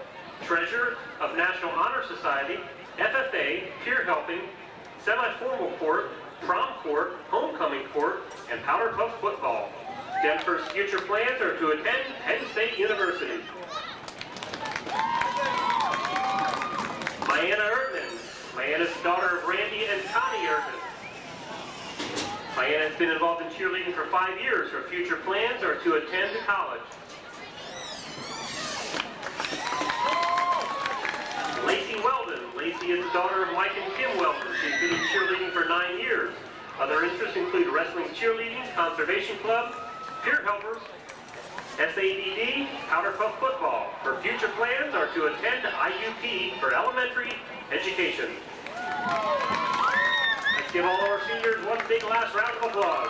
treasurer of National Honor Society, FFA, peer helping, semi-formal court, prom court, homecoming court, and powder puff football. Jennifer's future plans are to attend Penn State University. Mayanna Erdman. Mayanna is the daughter of Randy and Connie Erdman. Mayanna has been involved in cheerleading for 5 years. Her future plans are to attend college. Lacey Weldon. Lacey is the daughter of Mike and Kim Weldon. She's been in cheerleading for 9 years. Other interests include wrestling cheerleading, conservation club, peer helpers, SADD, powder puff football. Her future plans are to attend IUP for elementary education. Let's give all of our seniors one big last round of applause.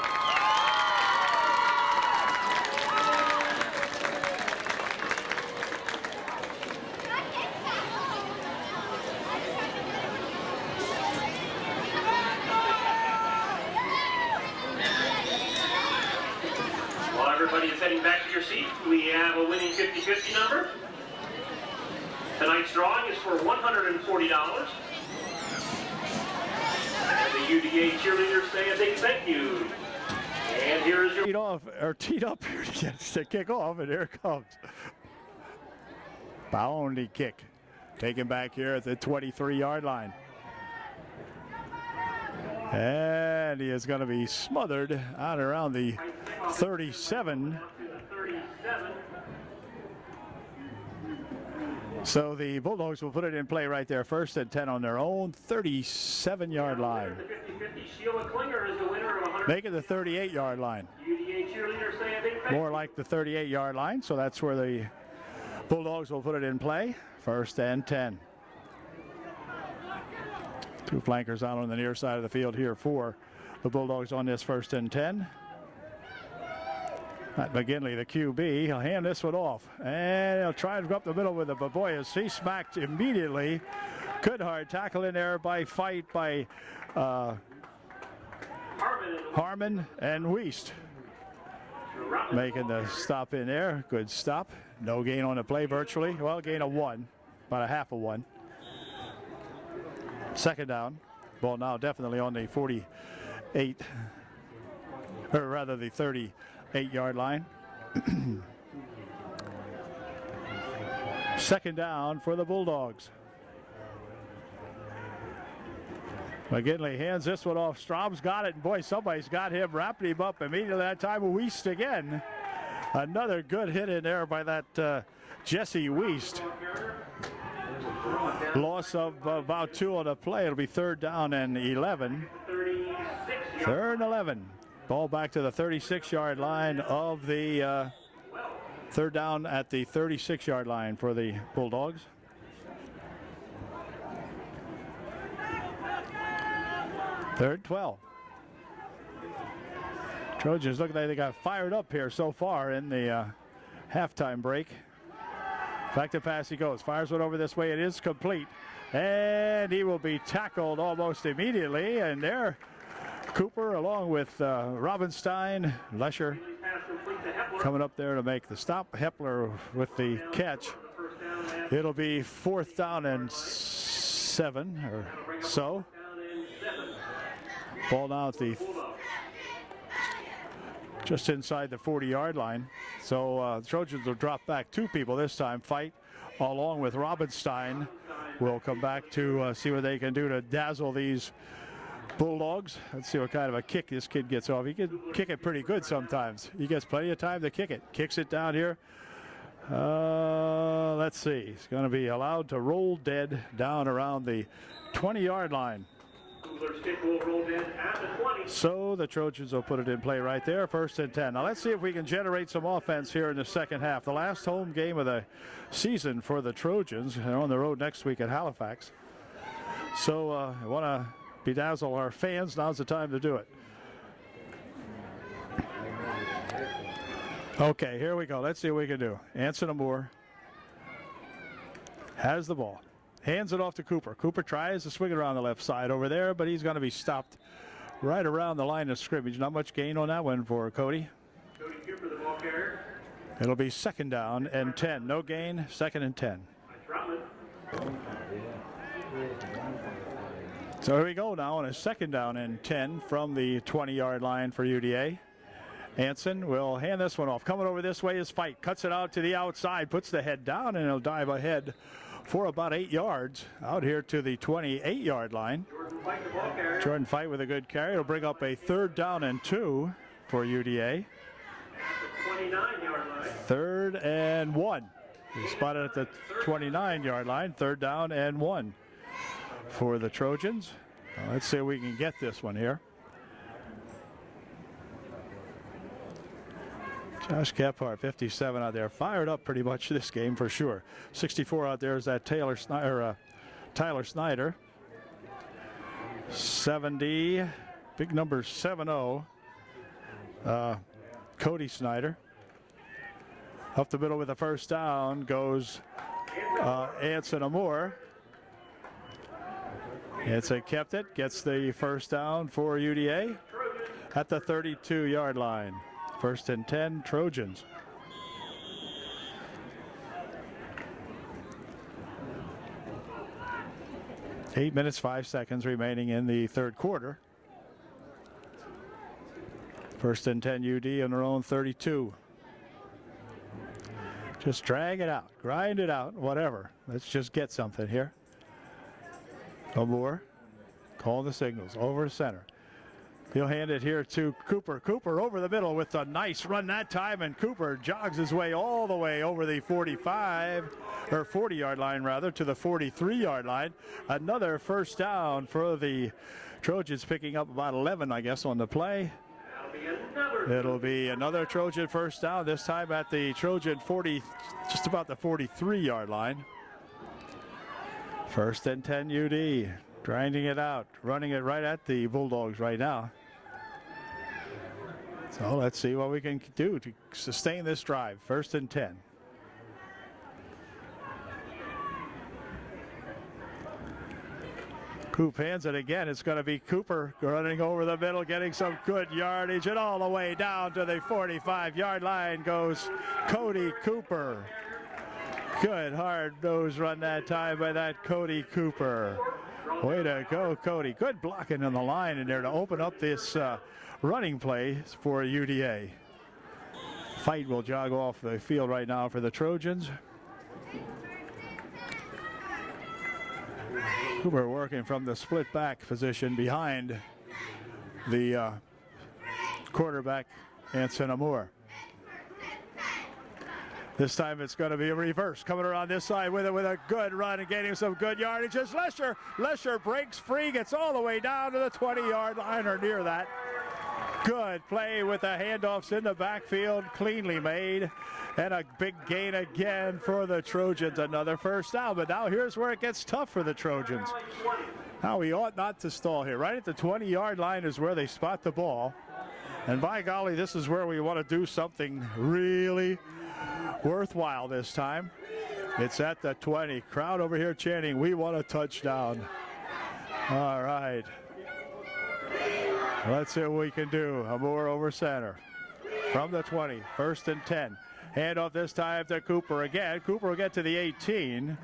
While everybody is heading back to your seat, we have a winning 50-50 number. Tonight's drawing is for $140. And the UDA cheerleaders say a big thank you. And here is your... Teed up here to kick off, and here it comes. Bounty kick taken back here at the 23-yard line. And he is going to be smothered out around the 37. So the Bulldogs will put it in play right there, 1st and 10 on their own 37-yard line. Make it the 38-yard line. More like the 38-yard line, so that's where the Bulldogs will put it in play, 1st and 10. Two flankers out on the near side of the field here for the Bulldogs on this 1st and 10. Matt McGinley, the QB, he'll hand this one off. And he'll try and go up the middle with it, but boy, is he smacked immediately. Good hard tackle in there by Harmon and Wiest. Making the stop in there. Good stop. No gain on the play virtually. Well, gain of 1, about a half of 1. 2nd down. Ball now definitely on the 48, or rather the 38-yard line. 2nd down for the Bulldogs. McGinley hands this one off. Strom's got it, and boy, somebody's got him, wrapped him up immediately that time. Wiest again. Another good hit in there by that Jesse Wiest. Loss of about 2 on the play. It'll be 3rd down and 11. 3rd and 11. Ball back to the 36-yard line of the 3rd down at the 36-yard line for the Bulldogs. Third 12. Trojans look like they got fired up here so far in the halftime break. Back to pass he goes. Fires one over this way. It is complete. And he will be tackled almost immediately. And there, Cooper along with Robinstein, Lesher coming up there to make the stop. Hepler with the catch. It'll be 4th down and 7 or so. Ball now at the just inside the 40-yard line. So the Trojans will drop back 2 people this time. Fight along with Robinstein will come back to see what they can do to dazzle these Bulldogs. Let's see what kind of a kick this kid gets off. He can kick it pretty good sometimes. He gets plenty of time to kick it. Kicks it down here. Let's see. He's going to be allowed to roll dead down around the 20-yard line. So the Trojans will put it in play right there, 1st and 10. Now let's see if we can generate some offense here in the second half. The last home game of the season for the Trojans. They're on the road next week at Halifax. So I want to bedazzle our fans. Now's the time to do it. Okay, here we go. Let's see what we can do. Anson Moore has the ball. Hands it off to Cooper. Cooper tries to swing it around the left side over there, but he's going to be stopped right around the line of scrimmage. Not much gain on that one for Cody. Cody Cooper, the ball carrier. It'll be 2nd down and 10. No gain, 2nd and 10. So here we go now on a 2nd down and 10 from the 20-yard line for UDA. Anson will hand this one off. Coming over this way is Fight. Cuts it out to the outside, puts the head down, and he'll dive ahead for about 8 yards out here to the 28-yard line. Jordan Fight with a good carry. It'll bring up a 3rd down and 2 for UDA. 3rd and 1. He spotted at the 29-yard line. 3rd down and 1 for the Trojans. Let's see if we can get this one here. Josh Kephart, 57 out there, fired up pretty much this game for sure. 64 out there is that Tyler Snyder. 70, big number 70, Cody Snyder. Up the middle with a 1st down goes Anson Moore. Anson kept it, gets the 1st down for UDA at the 32-yard line. 1st and 10, Trojans. Eight minutes, 5 seconds remaining in the 3rd quarter. 1st and 10, UD on their own 32. Just drag it out, grind it out, whatever. Let's just get something here. Moore, call the signals, over to center. He'll hand it here to Cooper. Cooper over the middle with a nice run that time, and Cooper jogs his way all the way over the 40-yard line rather, to the 43-yard line. Another first down for the Trojans, picking up about 11, I guess, on the play. It'll be another Trojan first down, this time at the Trojan 40, just about the 43-yard line. First and 10 UD, grinding it out, running it right at the Bulldogs right now. So let's see what we can do to sustain this drive. First and 10. Coop hands it again. It's going to be Cooper running over the middle, getting some good yardage, and all the way down to the 45-yard line goes Cody Cooper. Good hard nose run that time by that Cody Cooper. Way to go, Cody. Good blocking on the line in there to open up this running play for UDA. Fight will jog off the field right now for the Trojans. Cooper working from the split back position behind the quarterback, Anson Moore. This time it's going to be a reverse. Coming around this side with a good run and gaining some good yardage. As Lesher breaks free, gets all the way down to the 20-yard line or near that. Good play with the handoffs in the backfield, cleanly made. And a big gain again for the Trojans. Another first down, but now here's where it gets tough for the Trojans. Now we ought not to stall here. Right at the 20-yard line is where they spot the ball. And by golly, this is where we want to do something really worthwhile this time. It's at the 20. Crowd over here chanting, "We want a touchdown." All right. Let's see what we can do. Moore over center. From the 20, first and 10. Handoff this time to Cooper again. Cooper will get to the 18.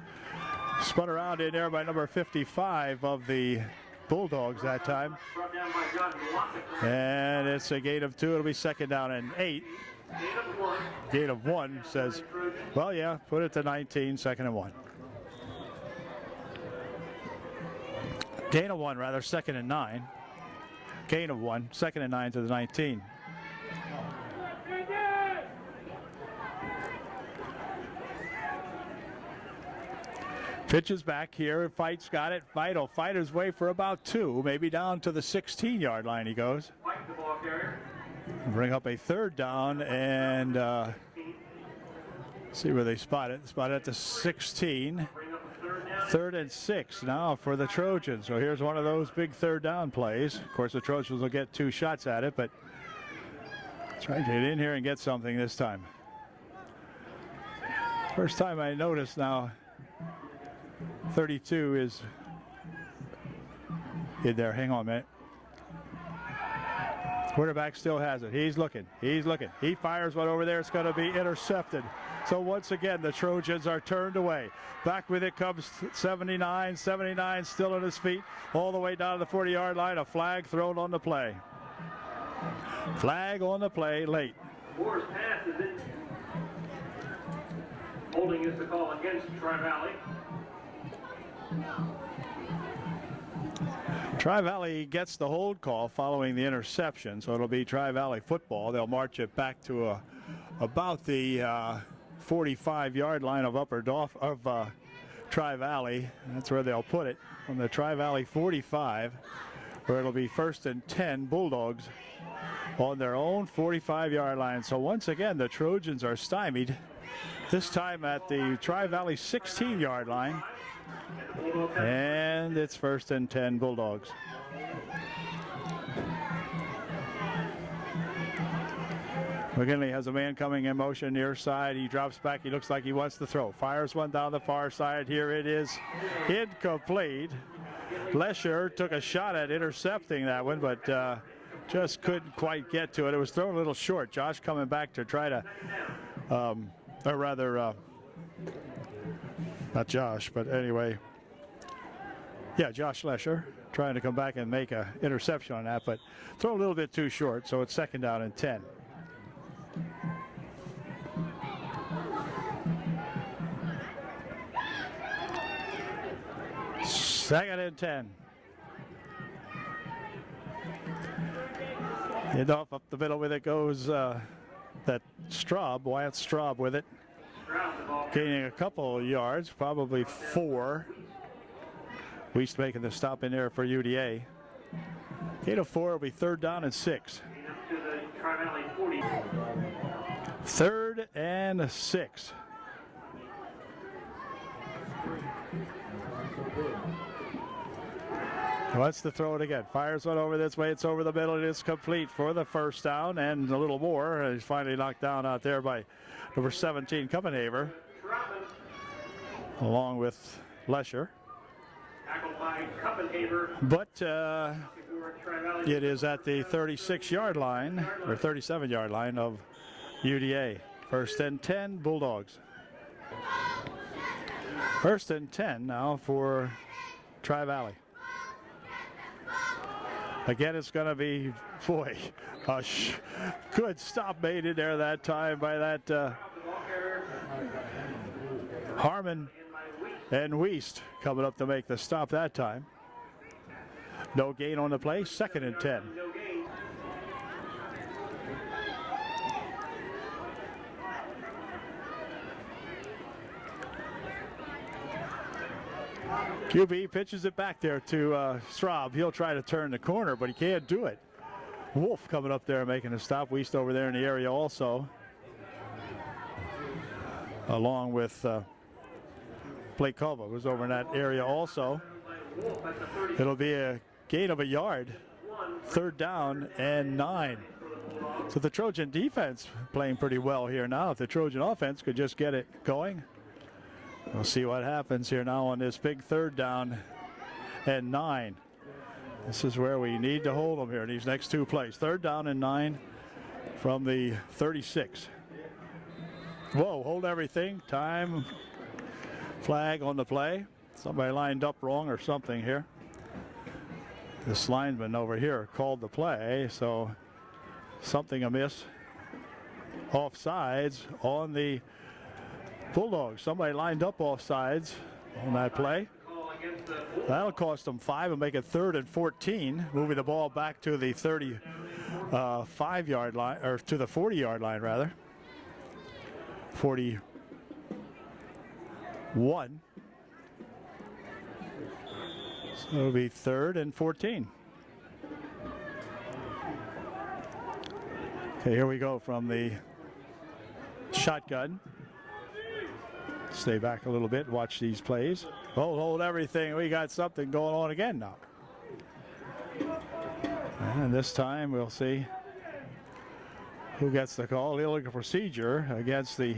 Spun around in there by number 55 of the Bulldogs that time. And it's a gain of 2. It'll be second down and 8. Gain of 1 says, well, yeah, put it to 19, second and 1. Gain of 1, rather, second and 9. Gain of 1, second and 9 to the 19. Pitches back here. Fight's got it. Fight will fight his way for about 2, maybe down to the 16-yard line he goes. Bring up a third down and see where they spot it. Spot it at the 16. Third and 6 now for the Trojans. So here's one of those big third down plays. Of course, the Trojans will get 2 shots at it, but try to get in here and get something this time. First time I noticed now 32 is in there. Hang on a minute. Quarterback still has it. He's looking. He fires one over there. It's going to be intercepted. So once again, the Trojans are turned away. Back with it comes 79 still on his feet, all the way down to the 40-yard line. A flag thrown on the play. Flag on the play late. Moore's pass is in. Holding is the call against Tri-Valley. Tri-Valley gets the hold call following the interception, so it'll be Tri-Valley football. They'll march it back to about the 45-yard line of Tri-Valley. That's where they'll put it, on the Tri-Valley 45, where it'll be first and 10 Bulldogs on their own 45-yard line. So once again, the Trojans are stymied, this time at the Tri-Valley 16-yard line. And it's first and 10 Bulldogs. McKinley has a man coming in motion near side. He drops back. He looks like he wants to throw. Fires one down the far side. Here it is. Incomplete. Lesher took a shot at intercepting that one, but just couldn't quite get to it. It was thrown a little short. Josh coming back to try to, not Josh, but anyway. Yeah, Josh Lesher trying to come back and make an interception on that, but throw a little bit too short, so it's second down and 10. Second and 10. And off up the middle with it goes that Straub, Wyatt Straub with it. Gaining a couple yards, probably 4. Weist making the stop in there for UDA. Gain of 4 will be 3rd down and 6. 3rd and 6. Wants to throw it again. Fires one over this way. It's over the middle. It is complete for the first down and a little more. He's finally knocked down out there by number 17, Kuppenhaver, along with Lesher. But it is at the 36-yard line, or 37-yard line of UDA. 1st and 10, Bulldogs. 1st and 10 now for Tri-Valley. Again, it's going to be, boy, a good stop made in there that time by that Harmon and Weist coming up to make the stop that time. No gain on the play, 2nd and 10. QB pitches it back there to Straub. He'll try to turn the corner, but he can't do it. Wolf coming up there making a stop. Weist over there in the area also, along with Blake Culva was over in that area also. It'll be a gain of a yard. 3rd down and 9. So the Trojan defense playing pretty well here now. If the Trojan offense could just get it going. We'll see what happens here now on this big 3rd down and 9. This is where we need to hold them here in these next 2 plays. 3rd down and 9 from the 36. Whoa, hold everything. Time flag on the play. Somebody lined up wrong or something here. This lineman over here called the play, so something amiss. Offsides on the Bulldogs. Somebody lined up offsides on that play. That'll cost them 5 and make it 3rd and 14, moving the ball back to the 35-yard line, or to the 40-yard line rather. 41. So it'll be 3rd and 14. Okay, here we go from the shotgun. Stay back a little bit, watch these plays. Hold everything. We got something going on again now. And this time we'll see who gets the call. Illegal procedure against the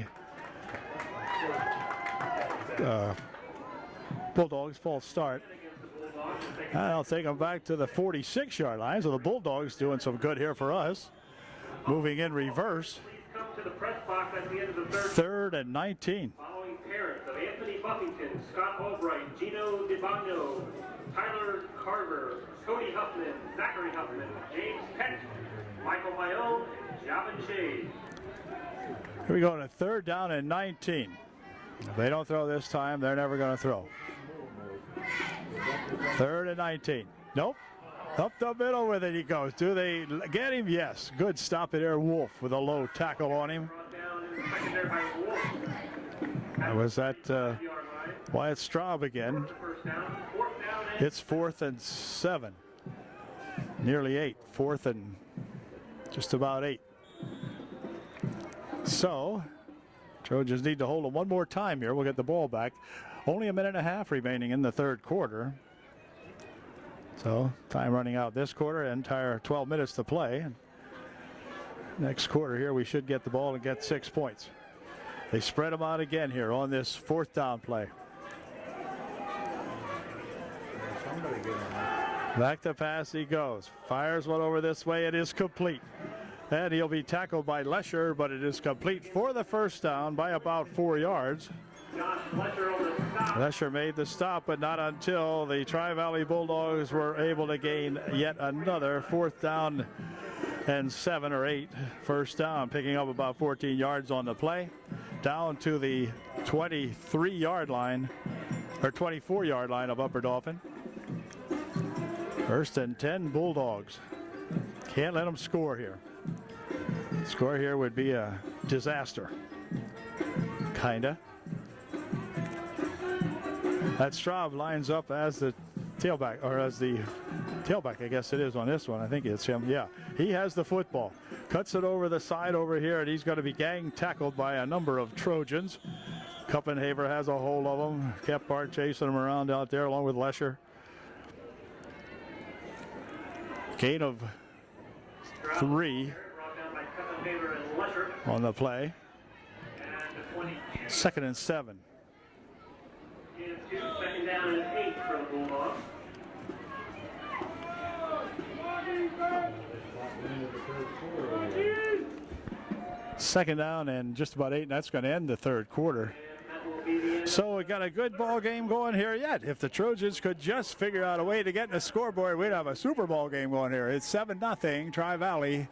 Bulldogs. False start. I'll take them back to the 46-yard line. So the Bulldogs doing some good here for us. Moving in reverse. 3rd and 19. Parents of Anthony Buffington, Scott Albright, Gino DiBagno, Tyler Carver, Cody Huffman, Zachary Huffman, James Peck, Michael Mayone, and Javin Shade. Here we go to 3rd down and 19. If they don't throw this time, they're never going to throw. 3rd and 19. Nope. Up the middle with it he goes. Do they get him? Yes. Good stop it there, Wolf, with a low tackle on him. That was that Wyatt Straub again. It's 4th and 7. Nearly 8. 4th and just about 8. So Trojans need to hold them one more time here. We'll get the ball back. Only a minute and a half remaining in the 3rd quarter. So time running out this quarter, entire 12 minutes to play. Next quarter here we should get the ball and get 6 points. They spread them out again here on this 4th down play. Back to pass he goes. Fires one over this way. It is complete. And he'll be tackled by Lesher, but it is complete for the first down by about 4 yards. Lesher made the stop, but not until the Tri-Valley Bulldogs were able to gain yet another 4th down and 7 or 8. First down, picking up about 14 yards on the play. Down to the 23-yard line, or 24-yard line of Upper Dauphin. First and 10 Bulldogs. Can't let them score here. Score here would be a disaster. Kinda. That Straub lines up as the tailback, or as the tailback, I guess it is on this one. I think it's him. Yeah, he has the football. Cuts it over the side over here, and he's going to be gang tackled by a number of Trojans. Kuppenhaver has a hold of him. Kephart chasing him around out there along with Lesher. Gain of 3 on the play. Second and 7. Second down and 8 for the Bulldogs. Second down and just about 8, and that's going to end the third quarter. So we got a good ball game going here yet. If the Trojans could just figure out a way to get in the scoreboard, we'd have a Super Bowl game going here. It's 7-0 Tri-Valley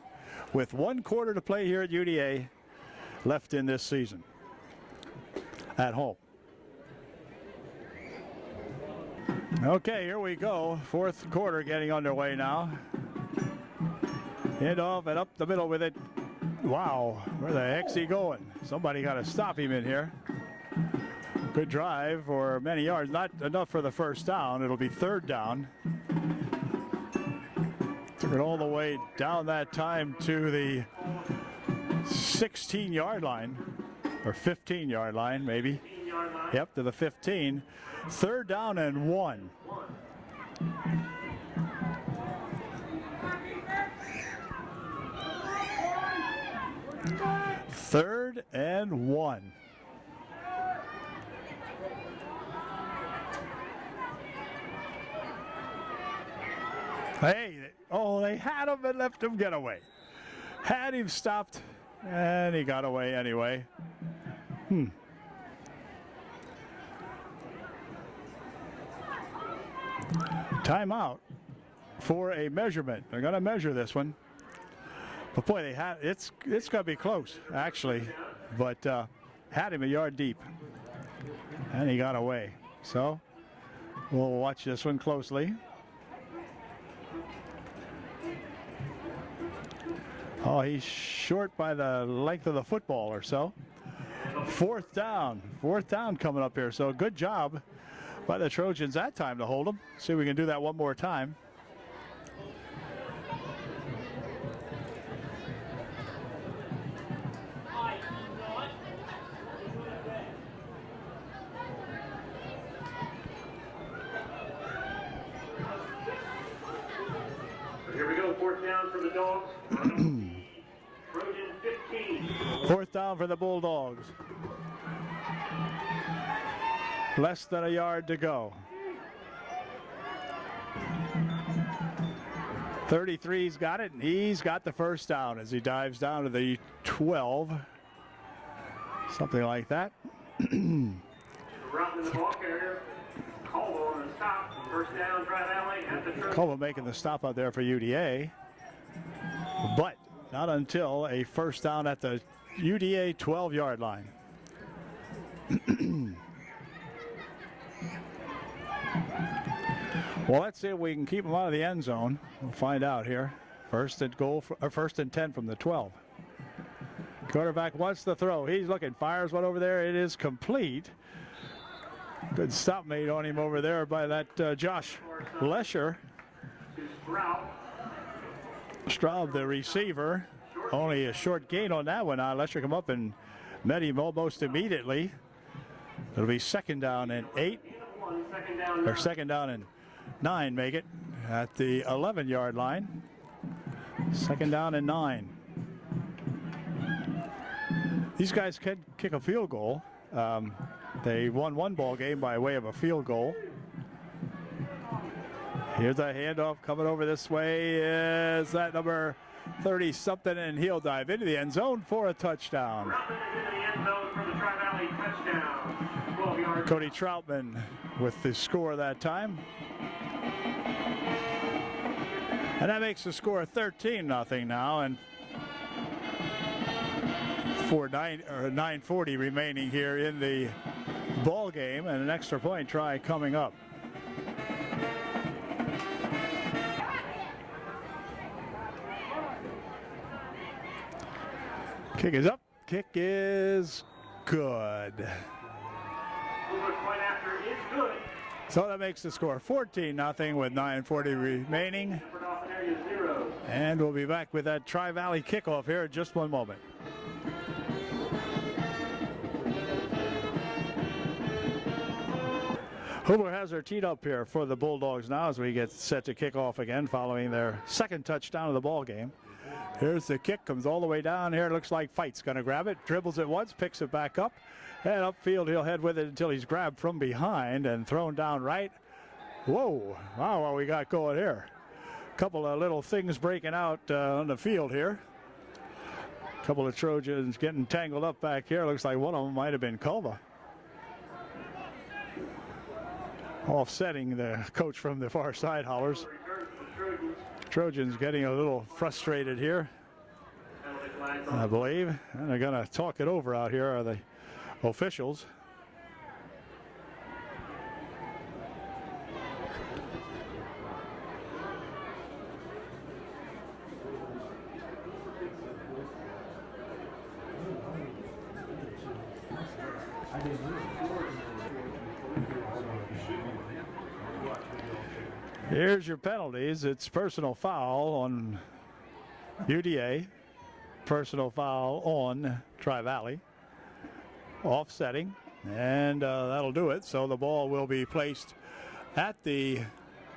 with 1 quarter to play here at UDA left in this season at home. Okay, here we go. Fourth quarter getting underway now. Hand off and up the middle with it. Wow, where the heck's he going? Somebody got to stop him in here. Good drive for many yards. Not enough for the first down. It'll be third down. Took it all the way down that time to the 16-yard line, or 15-yard line maybe. Yep, to the 15. Third down and 1. Third and 1. Hey, oh, they had him and left him get away. Had him stopped, and he got away anyway. Timeout for a measurement. They're going to measure this one. But boy, they had it's going to be close actually, but had him a yard deep, and he got away. So we'll watch this one closely. Oh, he's short by the length of the football or so. Fourth down coming up here. So good job by the Trojans that time to hold them. See if we can do that one more time. Here we go, fourth down for the Dogs. Trojan 15. Fourth down for the Bulldogs. Less than a yard to go. 33's got it, and he's got the first down as he dives down to the 12. Something like that. Routing the ball carrier. Caldwell on the stop. First down, Tri-Valley at the Trojan. Caldwell making the stop out there for UDA. But not until a first down at the UDA 12-yard line. Well, let's see if we can keep them out of the end zone. We'll find out here. First and 10 from the 12. Quarterback wants the throw. He's looking, fires one over there. It is complete. Good stop made on him over there by that Josh Lesher. Straub, the receiver. Only a short gain on that one. Lesher come up and met him almost immediately. It'll be second down and 8. Or second down and 9, make it, at the 11-yard line. Second down and 9. These guys can kick a field goal. They won one ball game by way of a field goal. Here's a handoff coming over this way. Is that number 30-something, and he'll dive into the end zone for a touchdown. Cody Troutman with the score that time. And that makes the score 13-0 now, and for 9:40 remaining here in the ball game, and an extra point try coming up. Kick is up. Kick is good. Hoover's point after is good. So that makes the score 14-0 with 9:40 remaining. For Dauphin area 0. And we'll be back with that Tri-Valley kickoff here in just one moment. Hoover has her teed up here for the Bulldogs now as we get set to kick off again following their second touchdown of the ball game. Here's the kick, comes all the way down here. Looks like Fight's going to grab it, dribbles it once, picks it back up, and upfield he'll head with it until he's grabbed from behind and thrown down right. Whoa, wow, what we got going here. Couple of little things breaking out on the field here. Couple of Trojans getting tangled up back here. Looks like one of them might have been Culva. Offsetting the coach from the far side hollers. Trojans getting a little frustrated here, I believe. And they're going to talk it over out here, are the officials. Here's your penalties. It's personal foul on UDA, personal foul on Tri-Valley, offsetting, and that'll do it. So the ball will be placed at the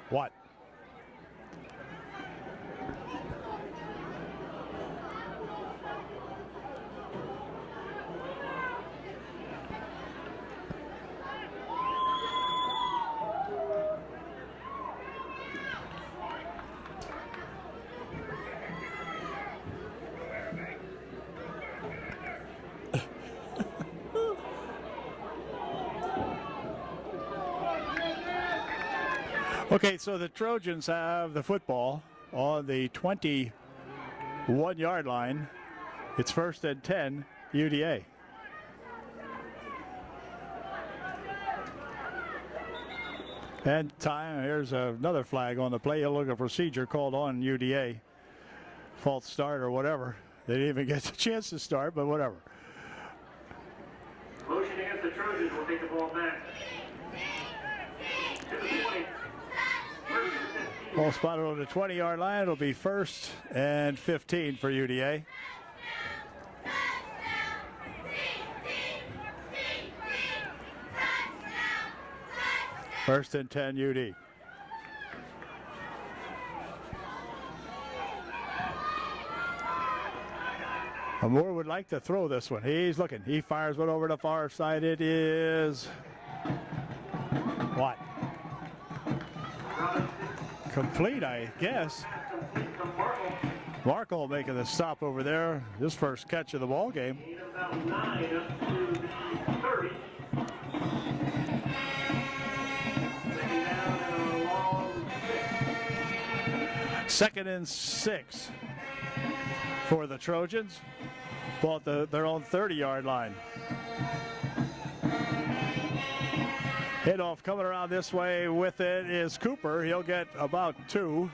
what? Okay, so the Trojans have the football on the 21-yard line. It's 1st and 10, UDA. And time, here's another flag on the play. You'll look at procedure called on UDA. False start or whatever. They didn't even get the chance to start, but whatever. Motion against the Trojans will take the ball back. To the 20. Ball spotted on the 20-yard line. It'll be 1st and 15 for UDA. First and 10 UD. Moore would like to throw this one. He's looking. He fires one over the far side. It is what? Complete, I guess. Markle making the stop over there. His first catch of the ball game. About 9 up to the 30. Taking down a long 6. 2nd and 6 for the Trojans. Ball at their own 30-yard line. Hit off coming around this way with it is Cooper. He'll get about 2.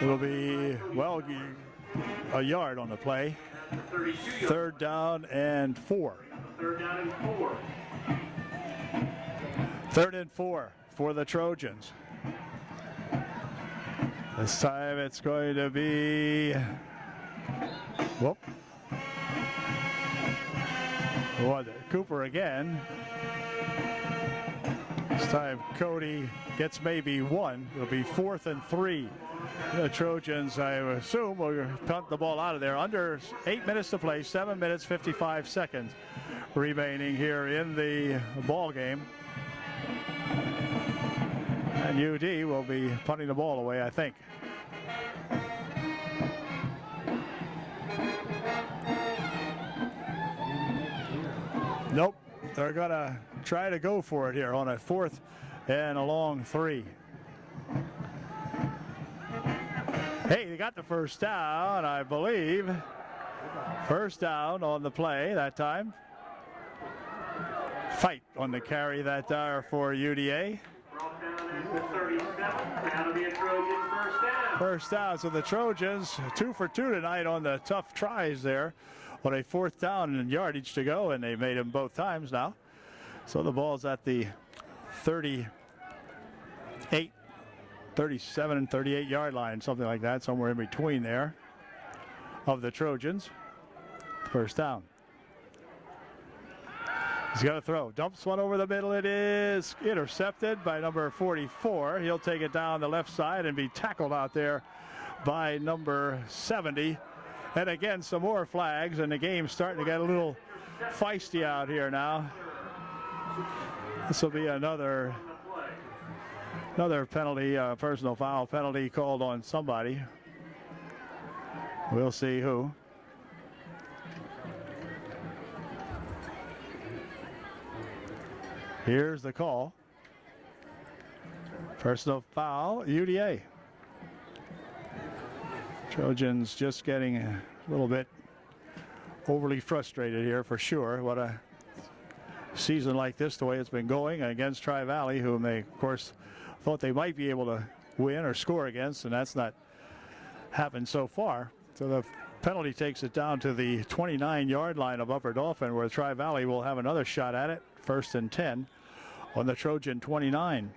It'll be, well, a yard on the play. 3rd down and 4. 3rd down and 4. 3rd and 4 for the Trojans. This time it's going to be, whoop. What, Cooper again. This time Cody gets maybe 1. It'll be 4th and 3. The Trojans, I assume, will punt the ball out of there. Under 8 minutes to play, 7 minutes, 55 seconds remaining here in the ball game. And UD will be punting the ball away, I think. Nope, they're gonna try to go for it here on a 4th and a long 3. Hey, they got the first down, I believe. First down on the play that time. Fight on the carry that for UDA. Brought down at the 37. That'll be a First down. So the Trojans 2 for 2 tonight on the tough tries there. On a 4th down and yardage to go, and they made them both times now. So the ball's at the 38, 37 and 38 yard line, something like that, somewhere in between there of the Trojans. First down. He's got to throw. Dumps one over the middle. It is intercepted by number 44. He'll take it down the left side and be tackled out there by number 70. And again, some more flags, and the game's starting to get a little feisty out here now. This will be another penalty, personal foul penalty called on somebody. We'll see who. Here's the call. Personal foul, UDA. Trojans just getting a little bit overly frustrated here for sure. What a season like this, the way it's been going against Tri-Valley, whom they, of course, thought they might be able to win or score against, and that's not happened so far. So the penalty takes it down to the 29-yard line of Upper Dauphin, where Tri-Valley will have another shot at it. 1st and 10 on the Trojan 29.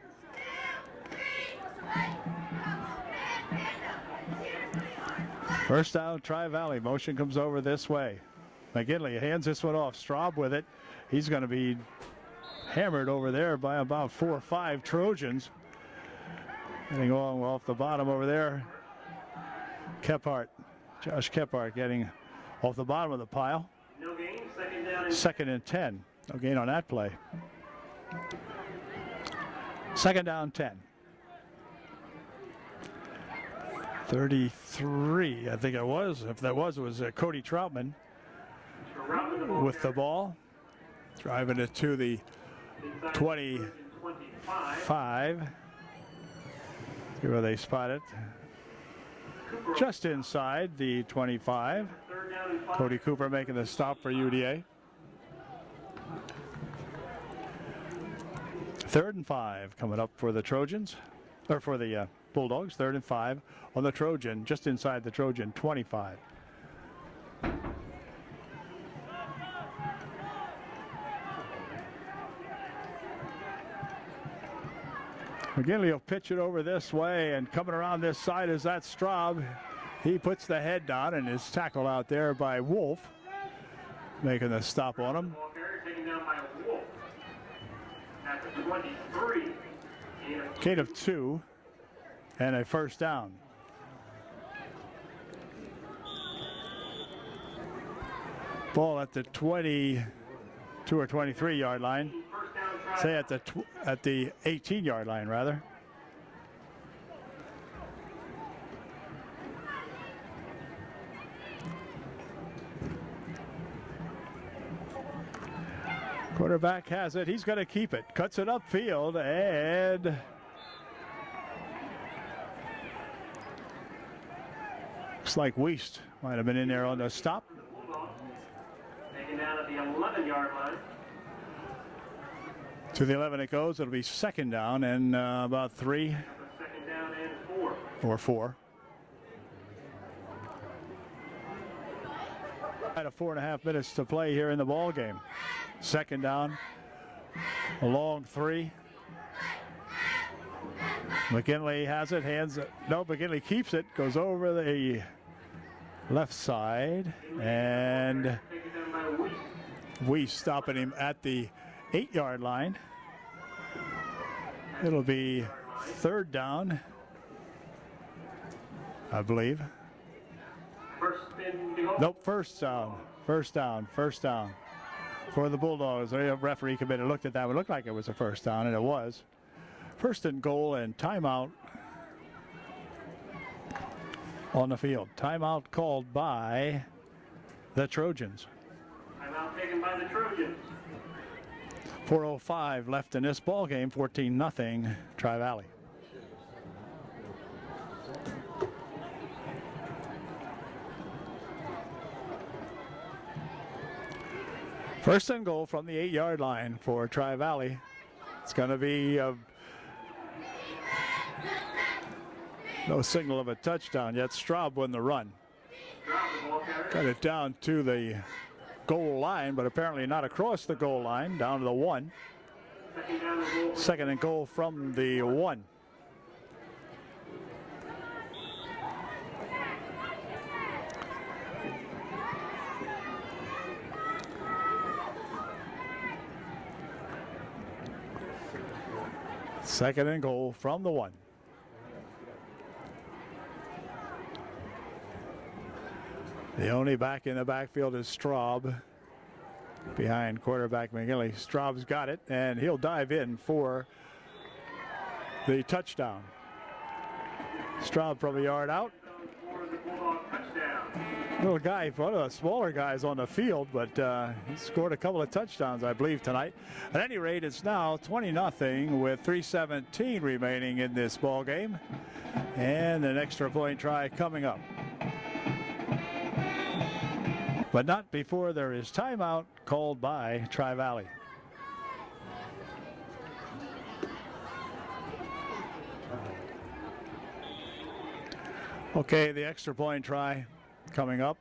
First down, Tri-Valley. Motion comes over this way. McGinley hands this one off. Straub with it. He's going to be hammered over there by about 4 or 5 Trojans. Getting along off the bottom over there. Kephart. Josh Kephart getting off the bottom of the pile. No gain, 2nd down and 2nd and 10. No gain on that play. 2nd down, 10. 33, I think it was. If that was, it was Cody Troutman with the ball. Driving it to the 25. See where they spot it. Just inside the 25. Cody Cooper making the stop for UDA. 3rd and 5 coming up for the Trojans, or for the Bulldogs. 3rd and 5 on the Trojan, just inside the Trojan 25. McGinley will pitch it over this way, and coming around this side is that Straub. He puts the head down and is tackled out there by Wolf, making the stop on him. taken down by Wolf at the 23. Gain of 2 and a 1st down. Ball at the 22 or 23 yard line. Say at the 18 yard line rather. Quarterback has it. He's going to keep it. Cuts it upfield and looks like Wiest might have been in there on the stop. Taken down at the 11-yard line. To the 11 it goes. It'll be 2nd down and about 3. 2nd down and 4. Or 4. At 4.5 minutes to play here in the ball game. 2nd down, a long 3. McGinley has it, hands it. No, McGinley keeps it, goes over the left side, and Wiest stopping him at the 8-yard line. It'll be 3rd down, I believe. Nope, first down for the Bulldogs. The referee committee looked at that. It looked like it was a 1st down, and it was. 1st and goal and timeout on the field. Timeout called by the Trojans. Timeout taken by the Trojans. 4:05 left in this ball game. 14-0 Tri-Valley. First and goal from the 8-yard line for Tri-Valley. It's going to be No signal of a touchdown yet. Straub won the run. Got it down to the goal line, but apparently not across the goal line, down to the 1. Second and goal from the 1. Second and goal from the 1. The only back in the backfield is Straub, behind quarterback McGinley. Straub's got it, and he'll dive in for the touchdown. Straub from a yard out. Little guy, one of the smaller guys on the field, but he scored a couple of touchdowns, I believe, tonight. At any rate, it's now 20-0 with 3:17 remaining in this ball game, and an extra point try coming up. But not before there is timeout called by Tri-Valley. Okay, the extra point try coming up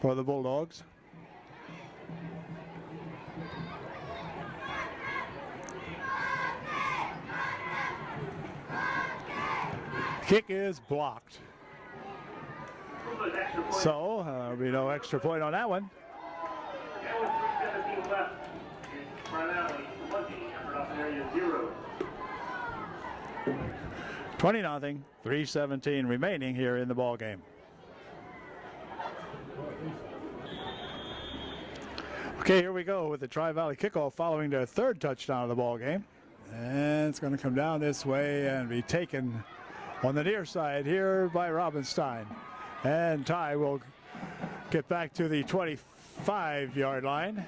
for the Bulldogs. Kick is blocked. So there'll be no extra point on that one. 20-0, 3:17 remaining here in the ball game. Okay, here we go with the Tri-Valley kickoff following their third touchdown of the ball game. And it's going to come down this way and be taken on the near side here by Robinstein. And Ty will get back to the 25-yard line,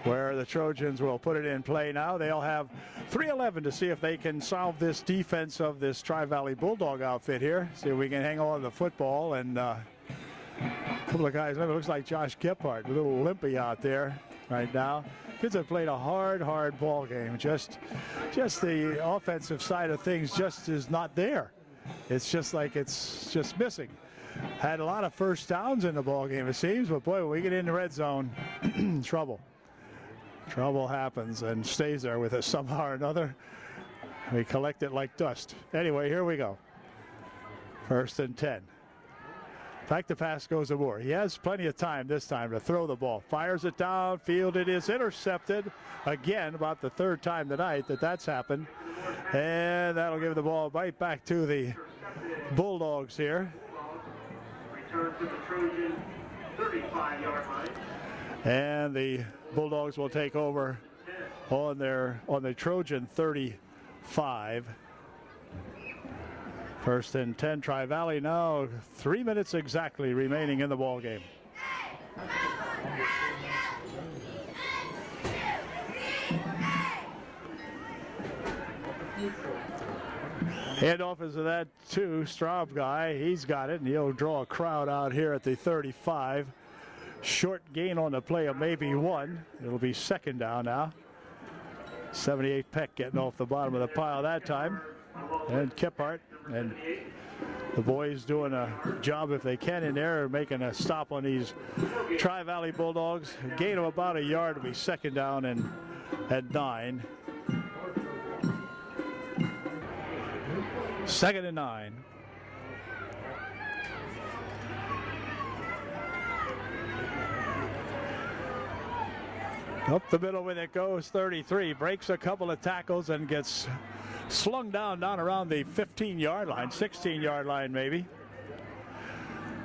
where the Trojans will put it in play now. They'll have 3:11 to see if they can solve this defense of this Tri-Valley Bulldog outfit here. See if we can hang on to the football. And a couple of guys, maybe it looks like Josh Gephardt, a little limpy out there right now. Kids have played a hard ball game. Just the offensive side of things just is not there. It's just like it's just missing. Had a lot of first downs in the ball game, it seems, but boy, when we get in the red zone, trouble. Trouble happens and stays there with us somehow or another. We collect it like dust. Anyway, here we go. 1st and 10. Back to pass goes to Moore. He has plenty of time this time to throw the ball. Fires it downfield. It is intercepted again, about the third time tonight that's happened. And that'll give the ball right back to the Bulldogs here. Return to the Trojan 35-yard line. And the Bulldogs will take over on the Trojan 35. 1st and 10, Tri-Valley now. 3 minutes exactly remaining in the ball game. Handoff is to that Straub guy. He's got it, and he'll draw a crowd out here at the 35. Short gain on the play of maybe 1. It'll be 2nd down now. 78 Peck getting off the bottom of the pile that time. And Gephardt and the boys doing a job if they can in there, making a stop on these Tri-Valley Bulldogs. A gain of about a yard will be 2nd down and at 9. 2nd and 9. Up the middle when it goes, 33. Breaks a couple of tackles and gets slung down around the 15-yard line, 16-yard line maybe.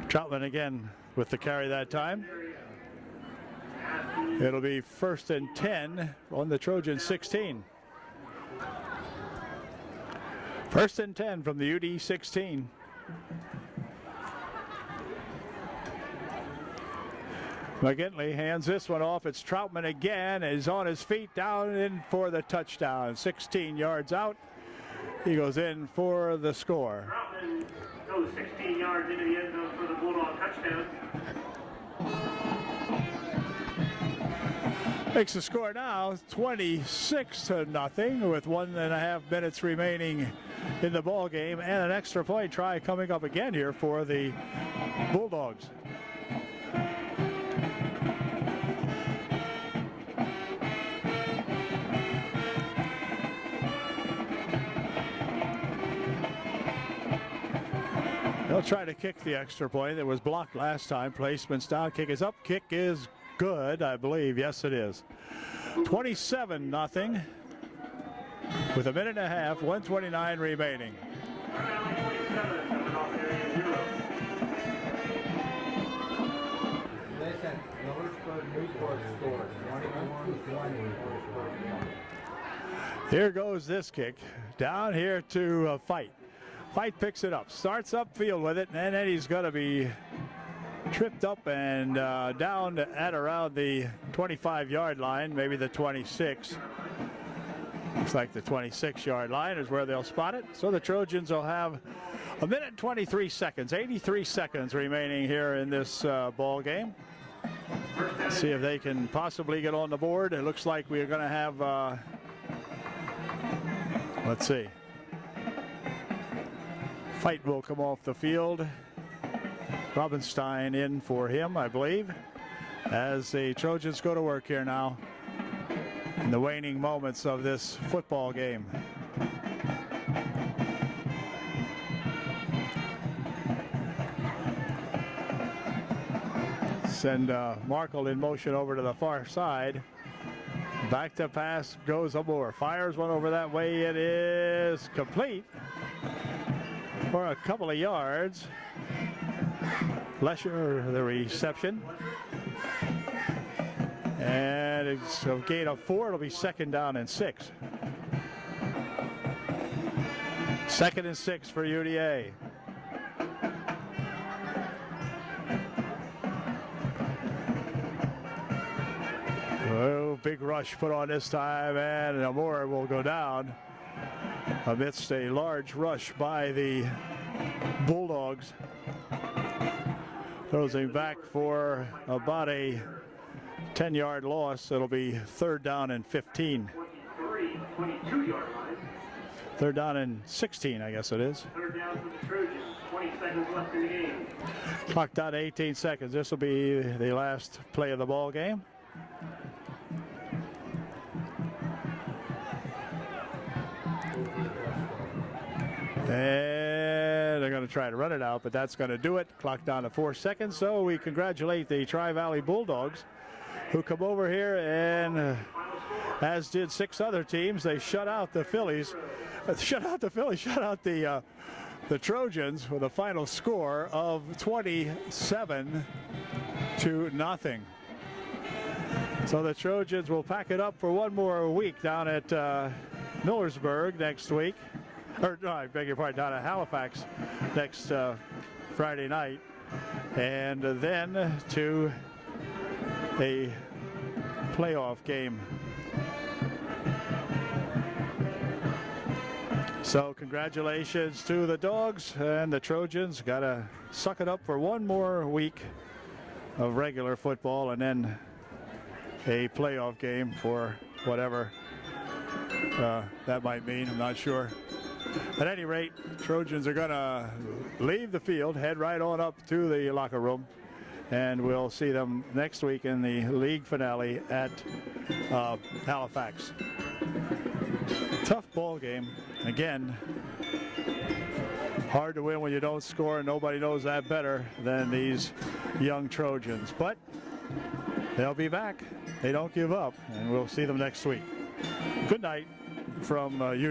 Troutman again with the carry that time. It'll be 1st and 10 on the Trojan 16. 1st and 10 from the UD 16. McGinley hands this one off. It's Troutman again. Is on his feet, down in for the touchdown. 16 yards out. He goes in for the score. Troutman goes 16 yards into the end zone for the Bulldog touchdown. Makes the score now 26-0 with 1.5 minutes remaining in the ball game, and an extra point try coming up again here for the Bulldogs. They'll try to kick the extra point. It was blocked last time. Placement's down. Kick is up. Kick is good, I believe. Yes, it is. 27-0 with a minute and a half, 1:29 remaining. Here goes this kick. Down here to Fight. Fight picks it up, starts upfield with it, and then he's going to be tripped up and down at around the 25-yard line, maybe the 26. Looks like the 26-yard line is where they'll spot it. So the Trojans will have a minute and 23 seconds, 83 seconds remaining here in this ball game. See if they can possibly get on the board. It looks like we're going to have, let's see. Fight will come off the field. Robinstein in for him, I believe, as the Trojans go to work here now in the waning moments of this football game. Send Markle in motion over to the far side. Back to pass goes Amore. Fires one over that way. It is complete for a couple of yards. Lesher, the reception. And it's a gain of 4. It'll be 2nd down and 6. 2nd and 6 for UDA. Oh, big rush put on this time, and Amore will go down amidst a large rush by the Bulldogs. Throws him back for about a 10-yard loss. It'll be 3rd down and 15. 22-yard line. 3rd down and 16, I guess it is. 3rd down for the Trojans. 20 seconds left in the game. Clock down to 18 seconds. This will be the last play of the ball game. And they're going to try to run it out, but that's going to do it. Clock down to 4 seconds. So we congratulate the Tri-Valley Bulldogs, who come over here and, as did 6 other teams, they shut out the Phillies. Shut out the Trojans with a final score of 27-0. So the Trojans will pack it up for one more week down at Millersburg next week. Or no, I beg your pardon, down at Halifax next Friday night. And then to a playoff game. So congratulations to the Dogs, and the Trojans got to suck it up for one more week of regular football and then a playoff game for whatever that might mean. I'm not sure. At any rate, Trojans are going to leave the field, head right on up to the locker room, and we'll see them next week in the league finale at Halifax. Tough ball game. Again, hard to win when you don't score, and nobody knows that better than these young Trojans. But they'll be back. They don't give up, and we'll see them next week. Good night from you.